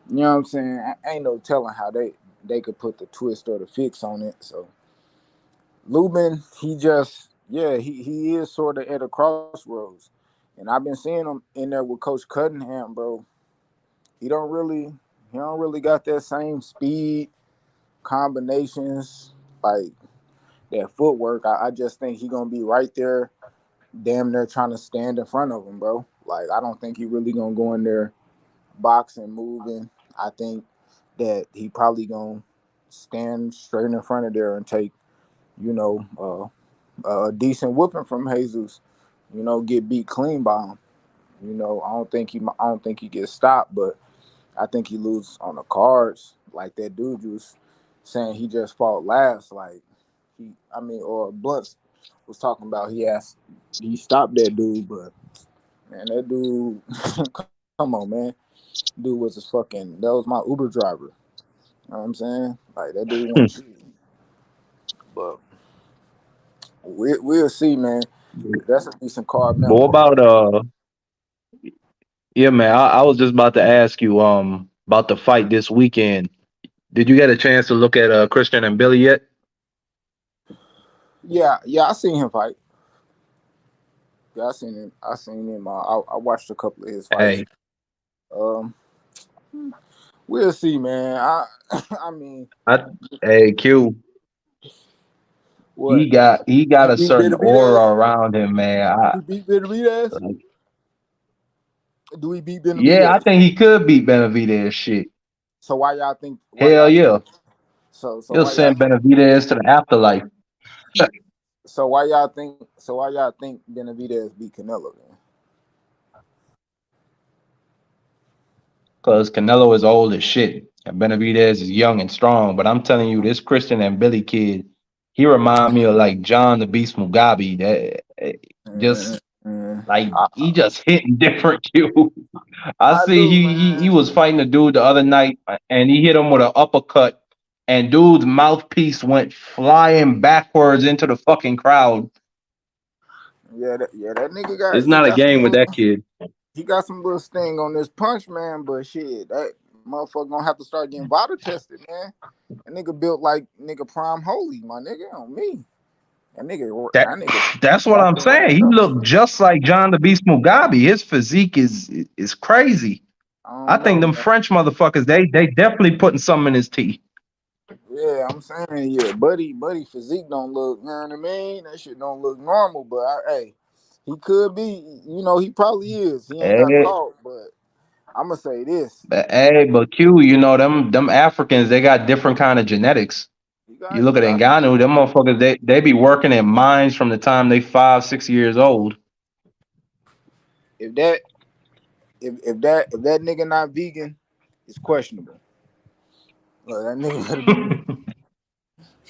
you know what I'm saying? Ain't no telling how they could put the twist or the fix on it. So Lubin, he just he is sort of at a crossroads. And I've been seeing him in there with Coach Cunningham, bro. He don't really got that same speed, combinations, like that footwork. I just think he gonna be right there, damn near trying to stand in front of him, bro. Like I don't think he really gonna go in there boxing, moving. I think that he probably gonna stand straight in front of there and take, you know, a decent whooping from Jesus. You know, get beat clean by him. You know, I don't think he gets stopped, but I think he loses on the cards. Like that dude was saying, he just fought last. Like or Blunt was talking about, he stopped that dude, but man, that dude, come on, man, dude was that was my Uber driver. You know what I'm saying? Like that dude wasn't shooting, but we'll see, man. That's a decent card, But man. what about yeah, man, I was just about to ask you about the fight this weekend. Did you get a chance to look at Christian and Billy yet? Yeah, I seen him fight. Yeah, I seen him. I seen him. I watched a couple of his fights. Hey, Um, we'll see, man. I I mean, I hey Q, what he got he a beat certain Benavidez? aura around him, man. He beat Benavidez? Like, Do he beat yeah, I Benavidez? think he could beat Benavidez. Shit, So why y'all think? Why hell y'all think? yeah, So he'll why y'all send think? Benavidez to the afterlife. So why y'all think? So why y'all think Benavidez beat Canelo? Then? Cause Canelo is old as shit, and Benavidez is young and strong. But I'm telling you, this Christian and Billy kid, he remind me of like John the Beast Mugabe. That Mm, just mm. like he just hitting different. Q. I I see do, he man. was fighting a dude the other night, and he hit him with an uppercut, and dude's mouthpiece went flying backwards into the fucking crowd. That nigga It's he not a got some game with little that kid. he got some little sting on this punch, man. But shit, that motherfucker gonna have to start getting vital tested, man. That nigga built like nigga Prime Holy, my nigga on me. That That nigga that's what I'm walking saying. right He up. looked just like John the Beast Mugabe. His physique is crazy. I I don't think know, them man. French motherfuckers, they definitely putting something in his teeth. Yeah, I'm saying, yeah, buddy physique don't look, you know what I mean? That shit don't look normal, but hey, he could be, you know, he probably is. He ain't got Hey, caught, but I'm gonna say this: but Q, you know them Africans, they got different kind of genetics. You look he at got some Ngannou, them motherfuckers, they be working in mines from the time they 5, 6 years old. if that if that nigga not vegan, it's questionable. Look, that nigga better be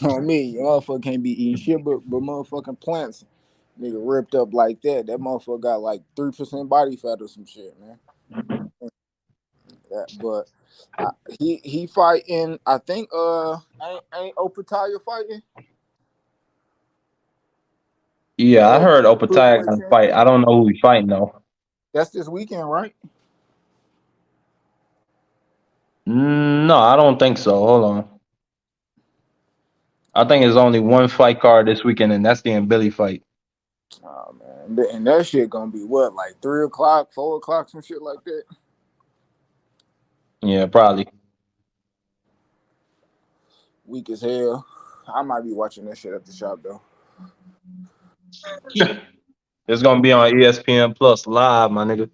on me. Motherfucker can't be eating shit but motherfucking plants. Nigga ripped up like that. That motherfucker got like 3% body fat or some shit, man. That, but he fighting. I think ain't Opataya fighting Yeah, I heard the Opetaya cruiserweight gonna fight. champion. I don't know who he fighting though. That's this weekend, right? No, I don't think so. Hold on. I think there's only one fight card this weekend, and that's the Billy fight. Oh man, and that shit gonna be what, like 3 o'clock, 4 o'clock, some shit like that. Yeah, probably. Weak as hell. I might be watching that shit at the shop though. It's gonna be on ESPN Plus live, my nigga.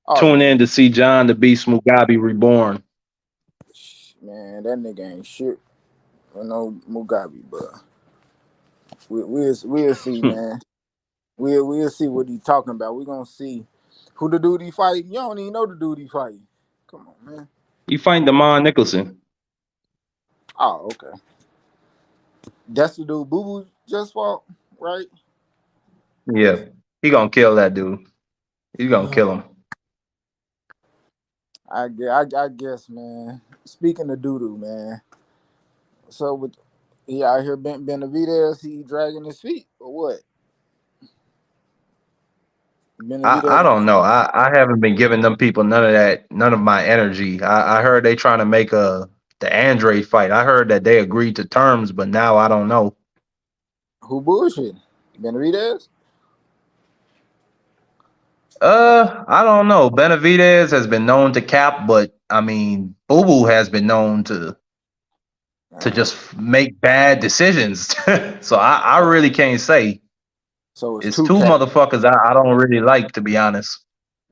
Oh Tune yeah, in to see John the Beast Mugabe reborn. man, that nigga ain't shit. I know Mugabe, but we'll see, man. We'll see what he talking about. We gonna see who the dude he fighting. You don't even know the dude he fighting. Come on, man. He fighting Demond Nicholson. Oh, okay. That's the dude Boo Boo just fought, right? Yeah, he gonna kill that dude. He's gonna kill him. I guess, man. Speaking of doo doo, man. So with he out here Benavidez, he dragging his feet or what? I Benavidez. don't know. I haven't been giving them people none of that, none of my energy. I heard they trying to make the Andre fight. I heard that they agreed to terms, but now I don't know. Who bullshit? Benavidez. I don't know. Benavidez has been known to cap, but I mean, Boo Boo has been known to Uh, just make bad decisions. So I really can't say. so it's It's two two cat. motherfuckers I don't really like, to be honest.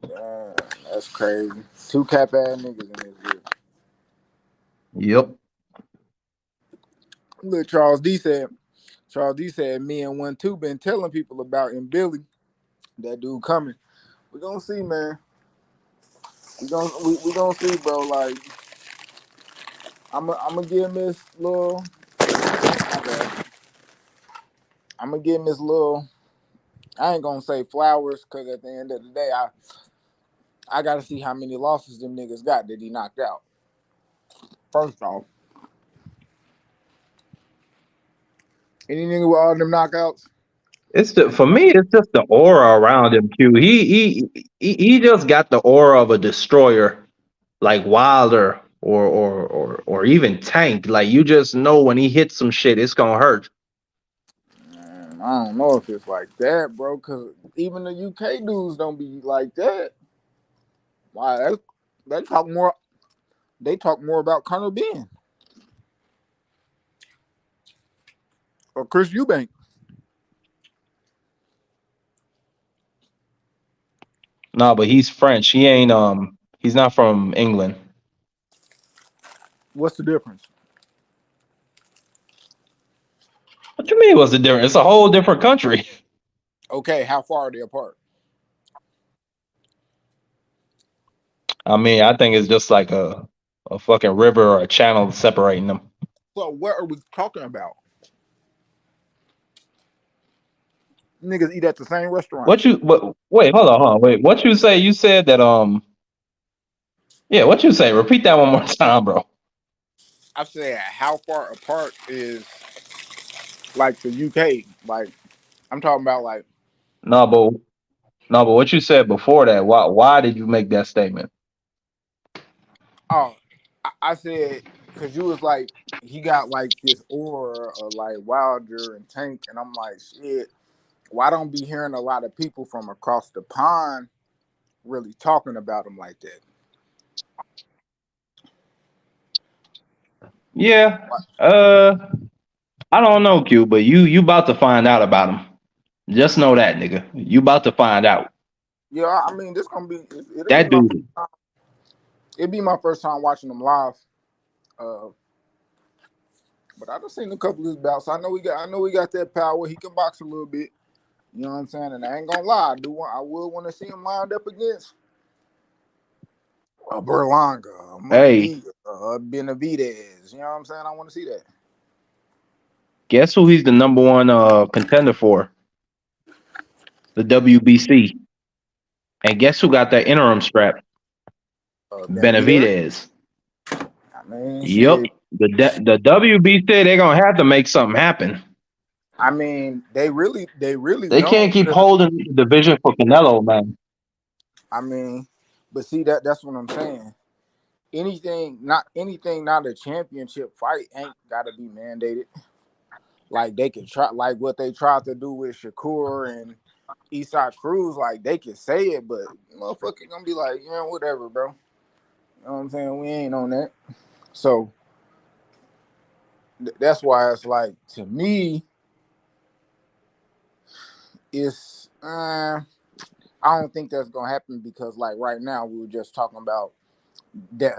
Uh, that's crazy. Two cap ass niggas in this bitch. Yep. Look, Charles D said. Charles D said me and 1-2 been telling people about in Billy. That dude coming. We gonna see, man. We gonna see, bro. Like I'm gonna give Miss Lil. I'm gonna give Miss Lil. I ain't gonna say flowers because at the end of the day, I gotta see how many losses them niggas got that he knocked out. First off, any nigga with all them knockouts, For me, it's just the aura around him. Q. He just got the aura of a destroyer, like Wilder or even Tank. Like you just know when he hits some shit, it's gonna hurt. man, I don't know if it's like that, bro. Cause even the UK dudes don't be like that. Why? They talk more. They talk more about Conor Ben or Chris Eubank. No, but he's French. He ain't he's not from England. What's the difference? What you mean? What's the difference? It's a whole different country. Okay, how far are they apart? I mean, I think it's just like a fucking river or a channel separating them. So what are we talking about? Niggas eat at the same What restaurants. you? Wait, hold on, wait. What you say? You said that yeah. What you say? Repeat that one more time, bro. I said how far apart is like the UK? Like I'm talking about like No, but no, but what you said before that? Why did you make that statement? oh I said because you was like he got like this aura of like Wilder and Tank and I'm like shit. Why don't be hearing a lot of people from across the pond really talking about him like that? Yeah. I don't know, Q, but you about to find out about him. Just know that, nigga. You about to find out. Yeah, I mean this gonna be it'll be That my dude. it'll be my first time watching them live. Uh, but I done seen a couple of his bouts. I know we got that power. He can box a little bit. You know what I'm saying? And I ain't gonna lie, I would want to see him lined up against a Berlanga, a Hey, Munguia, a Benavidez. You know what I'm saying? I want to see that. guess who he's the number one contender for? The WBC. And guess who got that interim strap? Benavidez. Benavidez. I mean, Yep. shit. The WBC they're gonna have to make something happen. I mean, they really They don't. can't keep holding the division for Canelo, man. I mean, but see that's what I'm saying. Anything, not a championship fight ain't got to be mandated. Like they could try, like what they tried to do with Shakur and Eastside Cruz. Like they could say it, but motherfucker gonna be like, yeah, whatever, bro. You know what I'm saying? We ain't on that. So that's why it's like to me, it's I don't think that's gonna happen because like right now we were just talking about that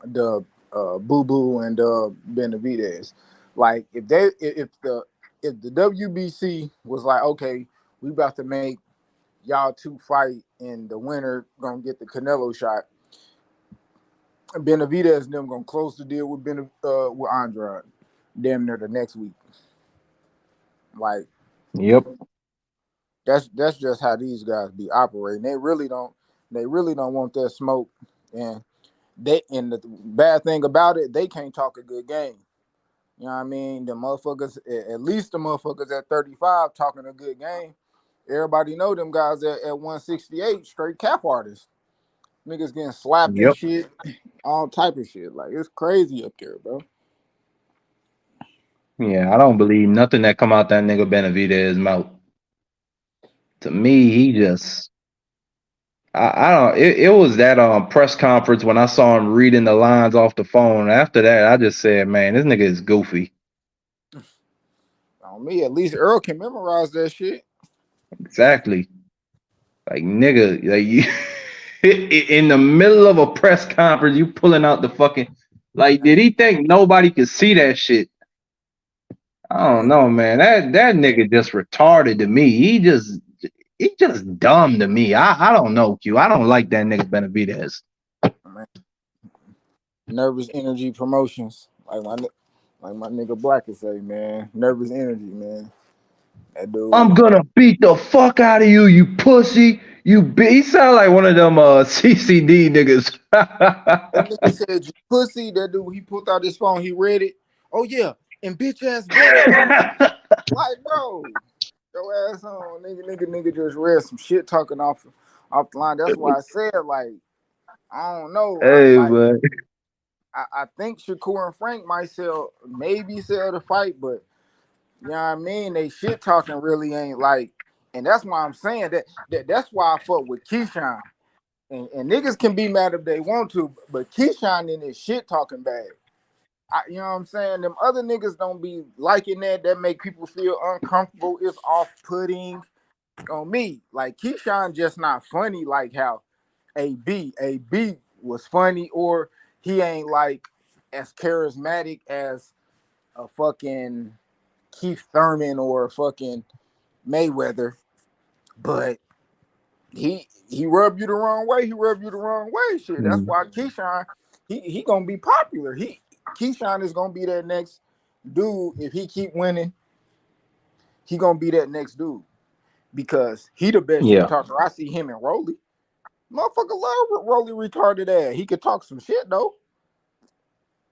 the Boo Boo and Benavidez. Like if the WBC was like, okay, we about to make y'all two fight and the winner gonna get the Canelo shot. Benavidez and them gonna close the deal with Andrade damn near the next week. Like Yep. that's just how these guys be operating. They really don't want that smoke. And the bad thing about it, they can't talk a good game. You know what I mean? The motherfuckers, at least the motherfuckers at 35 talking a good game. Everybody know them guys at 168 straight cap artists. Niggas getting slapped and Yep. shit, all type of shit. Like it's crazy up there, bro. Yeah, I don't believe nothing that come out that nigga Benavidez mouth. To me, he just I don't it was that press conference when I saw him reading the lines off the phone. After that, I just said, man, this nigga is goofy. On me, at least Earl can memorize that shit. Exactly. Like nigga, like you in the middle of a press conference, you pulling out the fucking like did he think nobody could see that shit? I don't Man, know, man. That nigga just retarded to me. He just dumb to me. I don't know, Q. I don't like that nigga Benavidez. man. Nervous energy promotions. Like my nigga Black would say, man. Nervous energy, man. That I'm dude. gonna beat the fuck out of you, you pussy. He sound like one of them CCD niggas. That nigga said, "You pussy." That dude, he pulled out his phone. He read it. Oh yeah, and bitch ass better. Like, bro, your ass on, nigga just read some shit talking off the line. That's why I said, like, I don't know. Hey, but I think Shakur and Frank might maybe sell the fight, but you know what I mean? They shit talking really ain't like, and that's why I'm saying that's why I fuck with Keyshawn. And niggas can be mad if they want to, but Keyshawn in his shit talking bad. You know what I'm saying? Them other niggas don't be liking that. That make people feel uncomfortable. It's off putting on me. Like Keyshawn just not funny like how AB was funny, or he ain't like as charismatic as a fucking Keith Thurman or a fucking Mayweather. But he rubbed you the wrong way. He rubbed you the wrong way. Shit. That's mm, why Keyshawn he gonna be popular. Keyshawn is gonna be that next dude. If he keep winning, he gonna be that next dude because he the best shit yeah, talker. I see him and Rolly. Motherfucker love Rolly retarded ass. He could talk some shit though.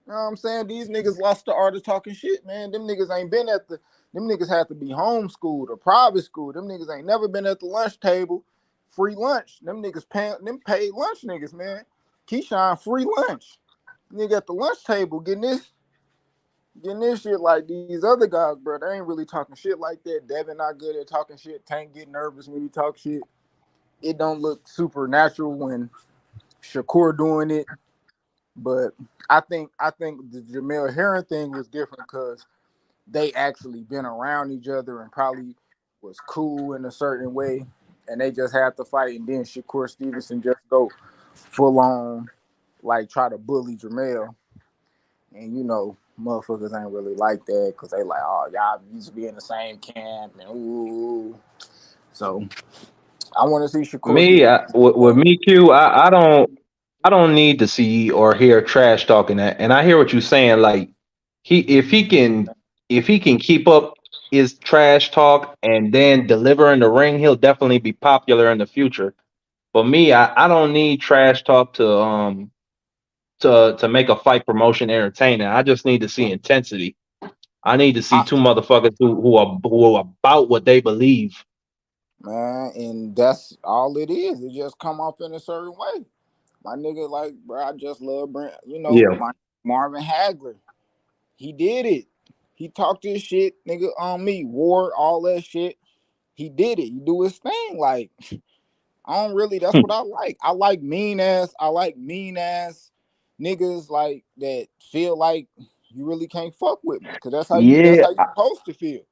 You know what I'm saying? These niggas lost the art of talking shit, man. Them niggas ain't been at the. Them niggas have to be homeschooled or private school. Them niggas ain't never been at the lunch table, free lunch. Them niggas pay them paid lunch niggas, man. Keyshawn free lunch. Nigga at the lunch table getting this shit like these other guys, bro. They ain't really talking shit like that. Devin not good at talking shit. Tank get nervous when he talk shit. It don't look supernatural when Shakur doing it. But I think the Jamel Herring thing was different because they actually been around each other and probably was cool in a certain way, and they just had to fight. And then Shakur Stevenson just go full on like try to bully Jamel, and motherfuckers ain't really like that because they like, oh, y'all used to be in the same camp and ooh. So I want to see Shakur get me his with me, Q. I don't need to see or hear trash talking that. And I hear what you're saying. Like he if he can keep up his trash talk and then deliver in the ring, he'll definitely be popular in the future. For me, I don't need trash talk to make a fight promotion entertaining. I just need to see intensity. I need to see I, two motherfuckers who are about what they believe. man, and that's all it is. It just come off in a certain way. My nigga, like, bro, I just love Brent. Yeah. My Marvin Hagler, he did it. He talked his shit, nigga, on me, Ward, all that shit. He did it. He do his thing. Like, I don't really. That's what I like. I like mean ass. I like mean ass niggas like that feel like you really can't fuck with me because that's how you. That's Yeah. how you supposed to feel.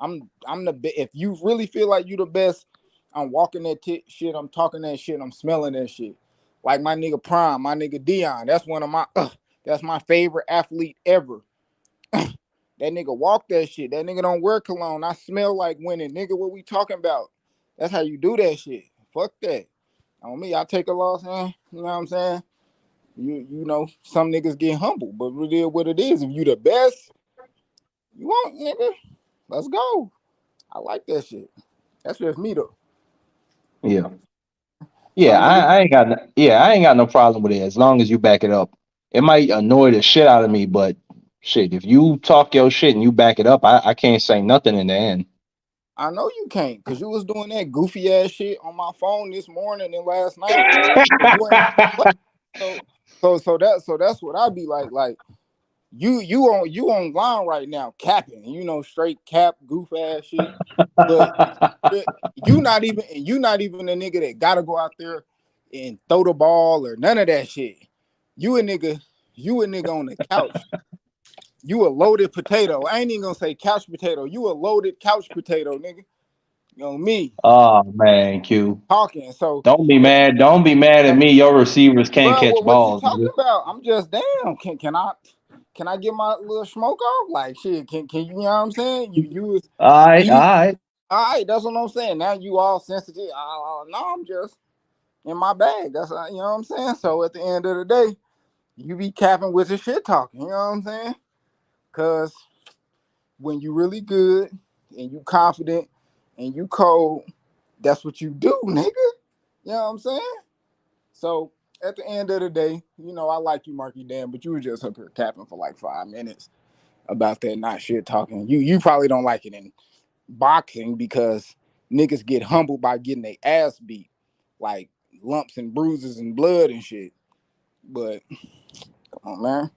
I'm the best. If you really feel like you the best, I'm walking that shit. I'm talking that shit. I'm smelling that shit. Like my nigga Prime, my nigga Dion. That's one of my. That's my favorite athlete ever. That nigga walk that shit. That nigga don't wear cologne. I smell like winning. Nigga, what we talking about? That's how you do that shit. Fuck that. On me, I take a loss, man. You know what I'm saying? Some niggas get humble, but it is what it is. If you the best, you want, nigga, let's go. I like that shit. That's just me though. Yeah. Yeah, Some niggas, I ain't got no problem with it as long as you back it up. It might annoy the shit out of me, but shit, if you talk your shit and you back it up, I can't say nothing in the end. I know you can't, cause you was doing that goofy ass shit on my phone this morning and last night, and you ain't play. So that's what I be like. Like you online right now capping, straight cap goof ass shit. But you not even a nigga that gotta go out there and throw the ball or none of that shit. You a nigga, you a nigga on the couch. You a loaded potato. I ain't even gonna say couch potato. You a loaded couch potato, nigga. You know me Oh man, Q. talking. So Don't be at the mad. Don't be mad at at, me. Your receivers can't bro, catch what you balls, talking nigga. about? I'm just damn. Can I get my little smoke off? Like shit, can you know what I'm saying? All right, all You right. all right, that's what I'm saying. Now you all sensitive. No, I'm just in my bag. That's you know what I'm saying. So at the end of the day, you be capping with your shit talking. You know what I'm saying? Cause when you really good and you confident and you cold, that's what you do, nigga. You know what I'm saying? So at the end of the day, I like you, Marky Dan, but you were just up here capping for like 5 minutes about that not shit talking. You probably don't like it in boxing because niggas get humbled by getting their ass beat, like lumps and bruises and blood and shit. But come on, man,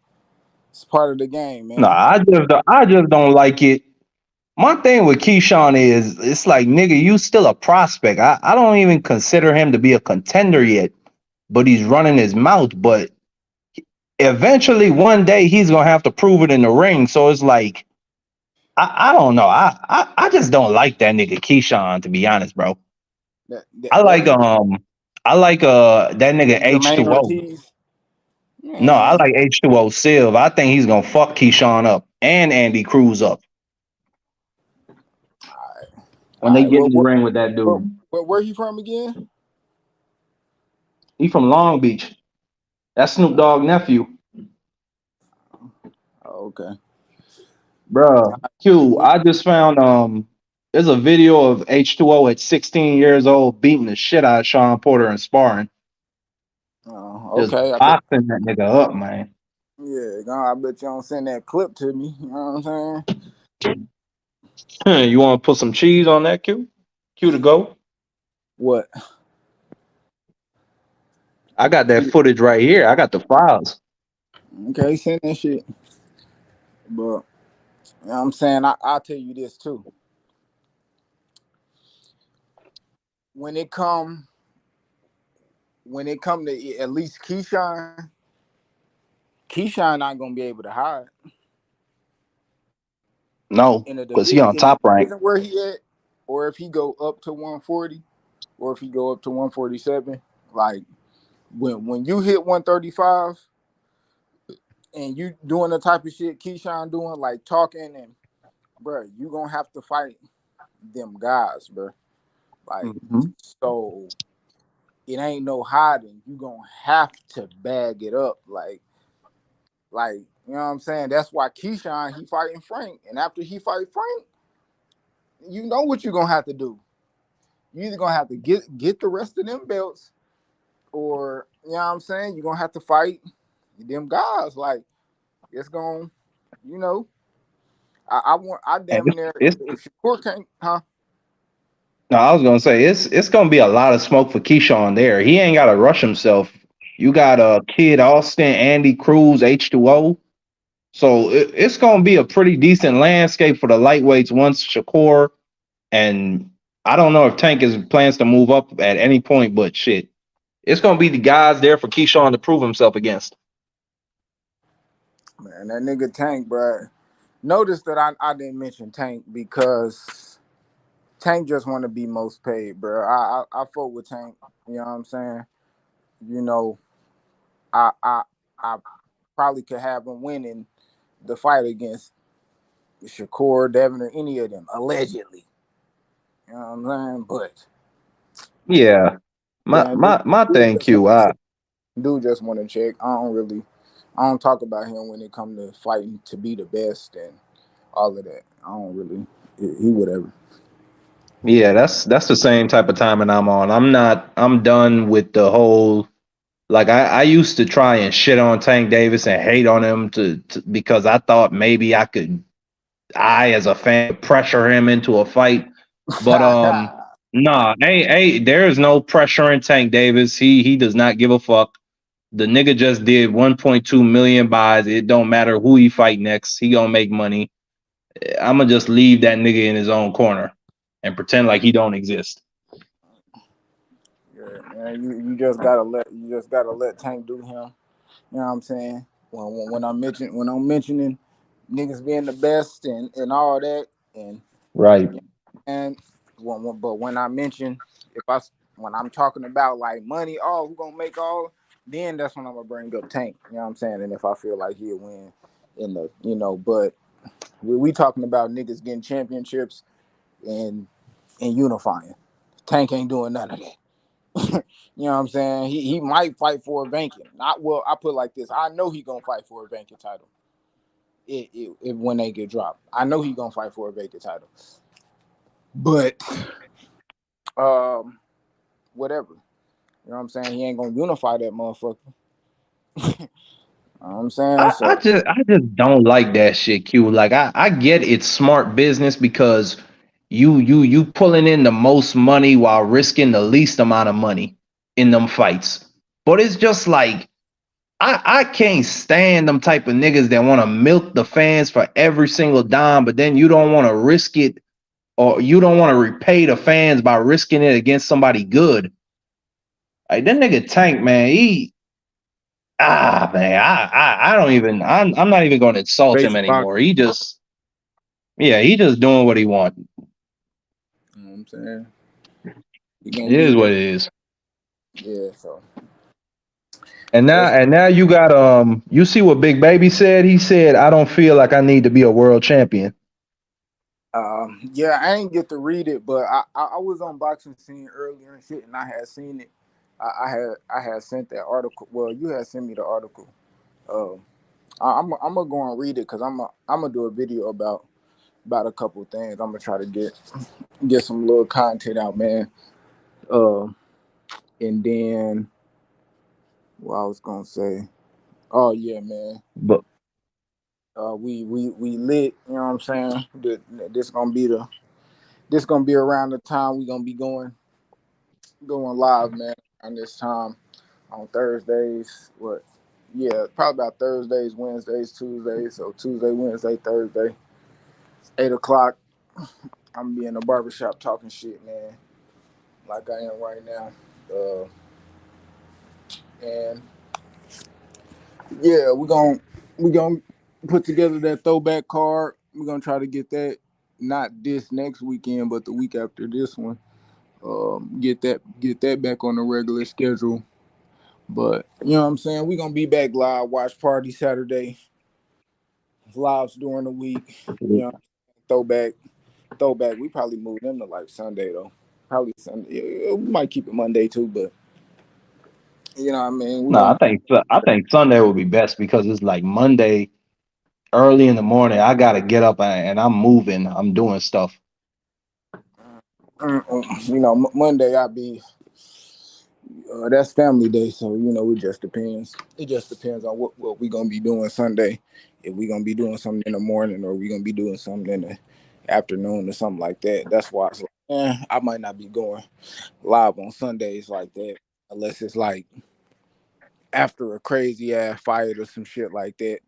it's part of the game, No, man. I just don't like it. My thing with Keyshawn is it's like nigga, you still a prospect. I don't even consider him to be a contender yet, but he's running his mouth. But eventually, one day, he's gonna have to prove it in the ring. So it's like I don't know. I just don't like that nigga Keyshawn, to be honest, bro. That that, I that like nigga, I like that nigga Jermaine H2O. Ortiz, No, I man. like H2O Silv. I think he's gonna fuck Keyshawn up and Andy Cruz up when All they right, get well, in the ring with that dude. where he from again? He from Long Beach. That's Snoop Dogg nephew. Oh, okay. Bruh. Q, I just found there's a video of H2O at 16 years old beating the shit out of Sean Porter and sparring. Just Okay. I bet. boxing that nigga up, man. Yeah, I bet you don't send that clip to me. You know what I'm saying? You wanna put some cheese on that, Q? Q to go. What? I got that footage right here. I got the files. Okay, send that shit. But you know what I'm saying, I'll tell you this too. When it come to at least Keyshawn not gonna be able to hide No, because he on in the top rank. division where he at, or if he go up to 140, or if he go up to 147. Like when you hit 135 and you doing the type of shit Keyshawn doing, like talking and bro, you gonna have to fight them guys, bro. Like Mhm. so, it ain't no hiding. You gonna have to bag it up, like you know what I'm saying. That's why Keyshawn he fighting Frank, and after he fight Frank, you know what you're gonna have to do. You either gonna have to get the rest of them belts, or you know what I'm saying. You're gonna have to fight them guys. Like it's gonna, you know, I And damn near it's if Shakur can't, huh? no, I was gonna say it's gonna be a lot of smoke for Keyshawn there. He ain't gotta rush himself. You got Kid Austin, Andy Cruz, H2O. So it's gonna be a pretty decent landscape for the lightweights once Shakur and I don't know if Tank is plans to move up at any point, but shit, it's gonna be the guys there for Keyshawn to prove himself against. Man, that nigga Tank, bro. Notice that I didn't mention Tank because Tank just want to be most paid, bro. I fought with Tank. You know what I'm saying? You know, I probably could have him winning the fight against Shakur, Devin, or any of them, allegedly. You know what I'm saying? But Yeah, damn, dude, my dude thing, just want Q. to check. Dude just want to check. I don't talk about him when it come to fighting to be the best and all of that. I don't really. He whatever. Yeah, that's the same type of timing I'm on. I'm done with the whole like I used to try and shit on Tank Davis and hate on him because I thought maybe I could I as a fan pressure him into a fight. But nah, there is no pressure in Tank Davis. He does not give a fuck. The nigga just did 1.2 million buys. It don't matter who he fight next. He gonna make money. I'ma just leave that nigga in his own corner and pretend like he don't exist. Yeah, man, you just gotta let Tank do him. You know what I'm saying? When I'm mentioning niggas being the best and all that, and Right. and but when I mention if I when I'm talking about like money, oh, who gonna make all, then that's when I'm gonna bring up Tank. You know what I'm saying? And if I feel like he'll win in the, but we talking about niggas getting championships and unifying. Tank ain't doing none of that. You know what I'm saying? He might fight for a ranking. Not well. I put it like this. I know he gonna fight for a ranking title. When they get dropped, I know he gonna fight for a vacant title. But whatever. You know what I'm saying? He ain't gonna unify that motherfucker. You know what I'm saying? So I just don't like that shit, Q. Like I get it's smart business because you pulling in the most money while risking the least amount of money in them fights. But it's just like I can't stand them type of niggas that want to milk the fans for every single dime, but then you don't want to risk it or you don't want to repay the fans by risking it against somebody good. Like that nigga Tank, man, man, I don't even I'm not even going to insult him base anymore. boxing. He just doing what he wants. You know what I'm saying? You gonna It is leave what that. it is. Yeah. So that's And now you got you see what Big Baby said? He said, I don't feel like I need to be a world champion. yeah. I ain't get to read it, but I was on boxing scene earlier and shit, and I had seen it. I had sent that article. Well, you had sent me the article. Um, I'm gonna go and read it because I'm gonna do a video about a couple things. I'm gonna try to get some little content out, man. Uh, and then what I was gonna say. Oh yeah, man. But We lit. You know what I'm saying? This gonna be around the time we gonna be going live, man. On this time on Thursdays. What? Yeah, probably about Thursdays, Wednesdays, Tuesdays. So Tuesday, Wednesday, Thursday, 8 o'clock. I'm gonna be in the barbershop talking shit, man, like I am right now. Uh, and yeah, we gonna put together that throwback card. We're gonna try to get that not this next weekend, but the week after this one. Get that back on the regular schedule. But you know what I'm saying? We're gonna be back live, watch party Saturday, lives during the week. You know, throwback, throwback. We probably move them to like Sunday though. Probably Sunday. Yeah, we might keep it Monday too, but you know what I mean? We're no, gonna I think Sunday would be best because it's like Monday early in the morning. I gotta get up and I'm moving. I'm doing stuff. Monday I'll be that's family day, so it just depends. It just depends on what we gonna be doing Sunday. If we gonna be doing something in the morning or we gonna be doing something in the afternoon or something like that. That's why it's like, I might not be going live on Sundays like that unless it's like after a crazy ass fight or some shit like that.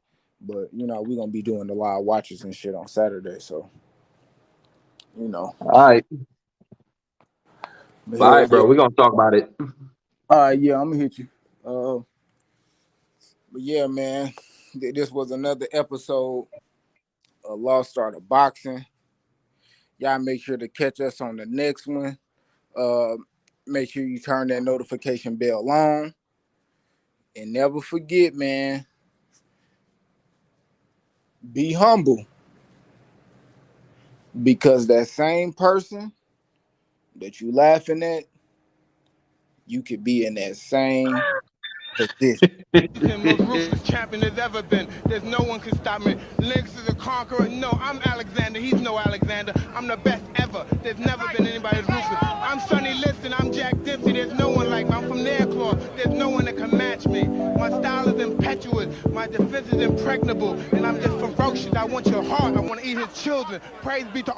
But we gonna be doing the live watches and shit on Saturday, so you know. All right. But All hell right, yeah. bro. We're gonna talk about it. Yeah, I'm gonna hit you. But yeah, man, this was another episode of Lost Start of Boxing. Y'all make sure to catch us on the next one. Uh, Make sure you turn that notification bell on. And never forget, man, be humble. Because that same person that you laughing at, you could be in that same position. The most ruthless champion there's ever been. There's no one can stop me. Lynx is a conqueror. No, I'm Alexander. He's no Alexander. I'm the best ever. There's never been anybody as ruthless. I'm Sonny Liston. I'm Jack Dempsey. There's no one like me. I'm from Nairclaw. There's no one that can match me. My style is impetuous. My defense is impregnable. And I'm just ferocious. I want your heart. I want to eat his children. Praise be to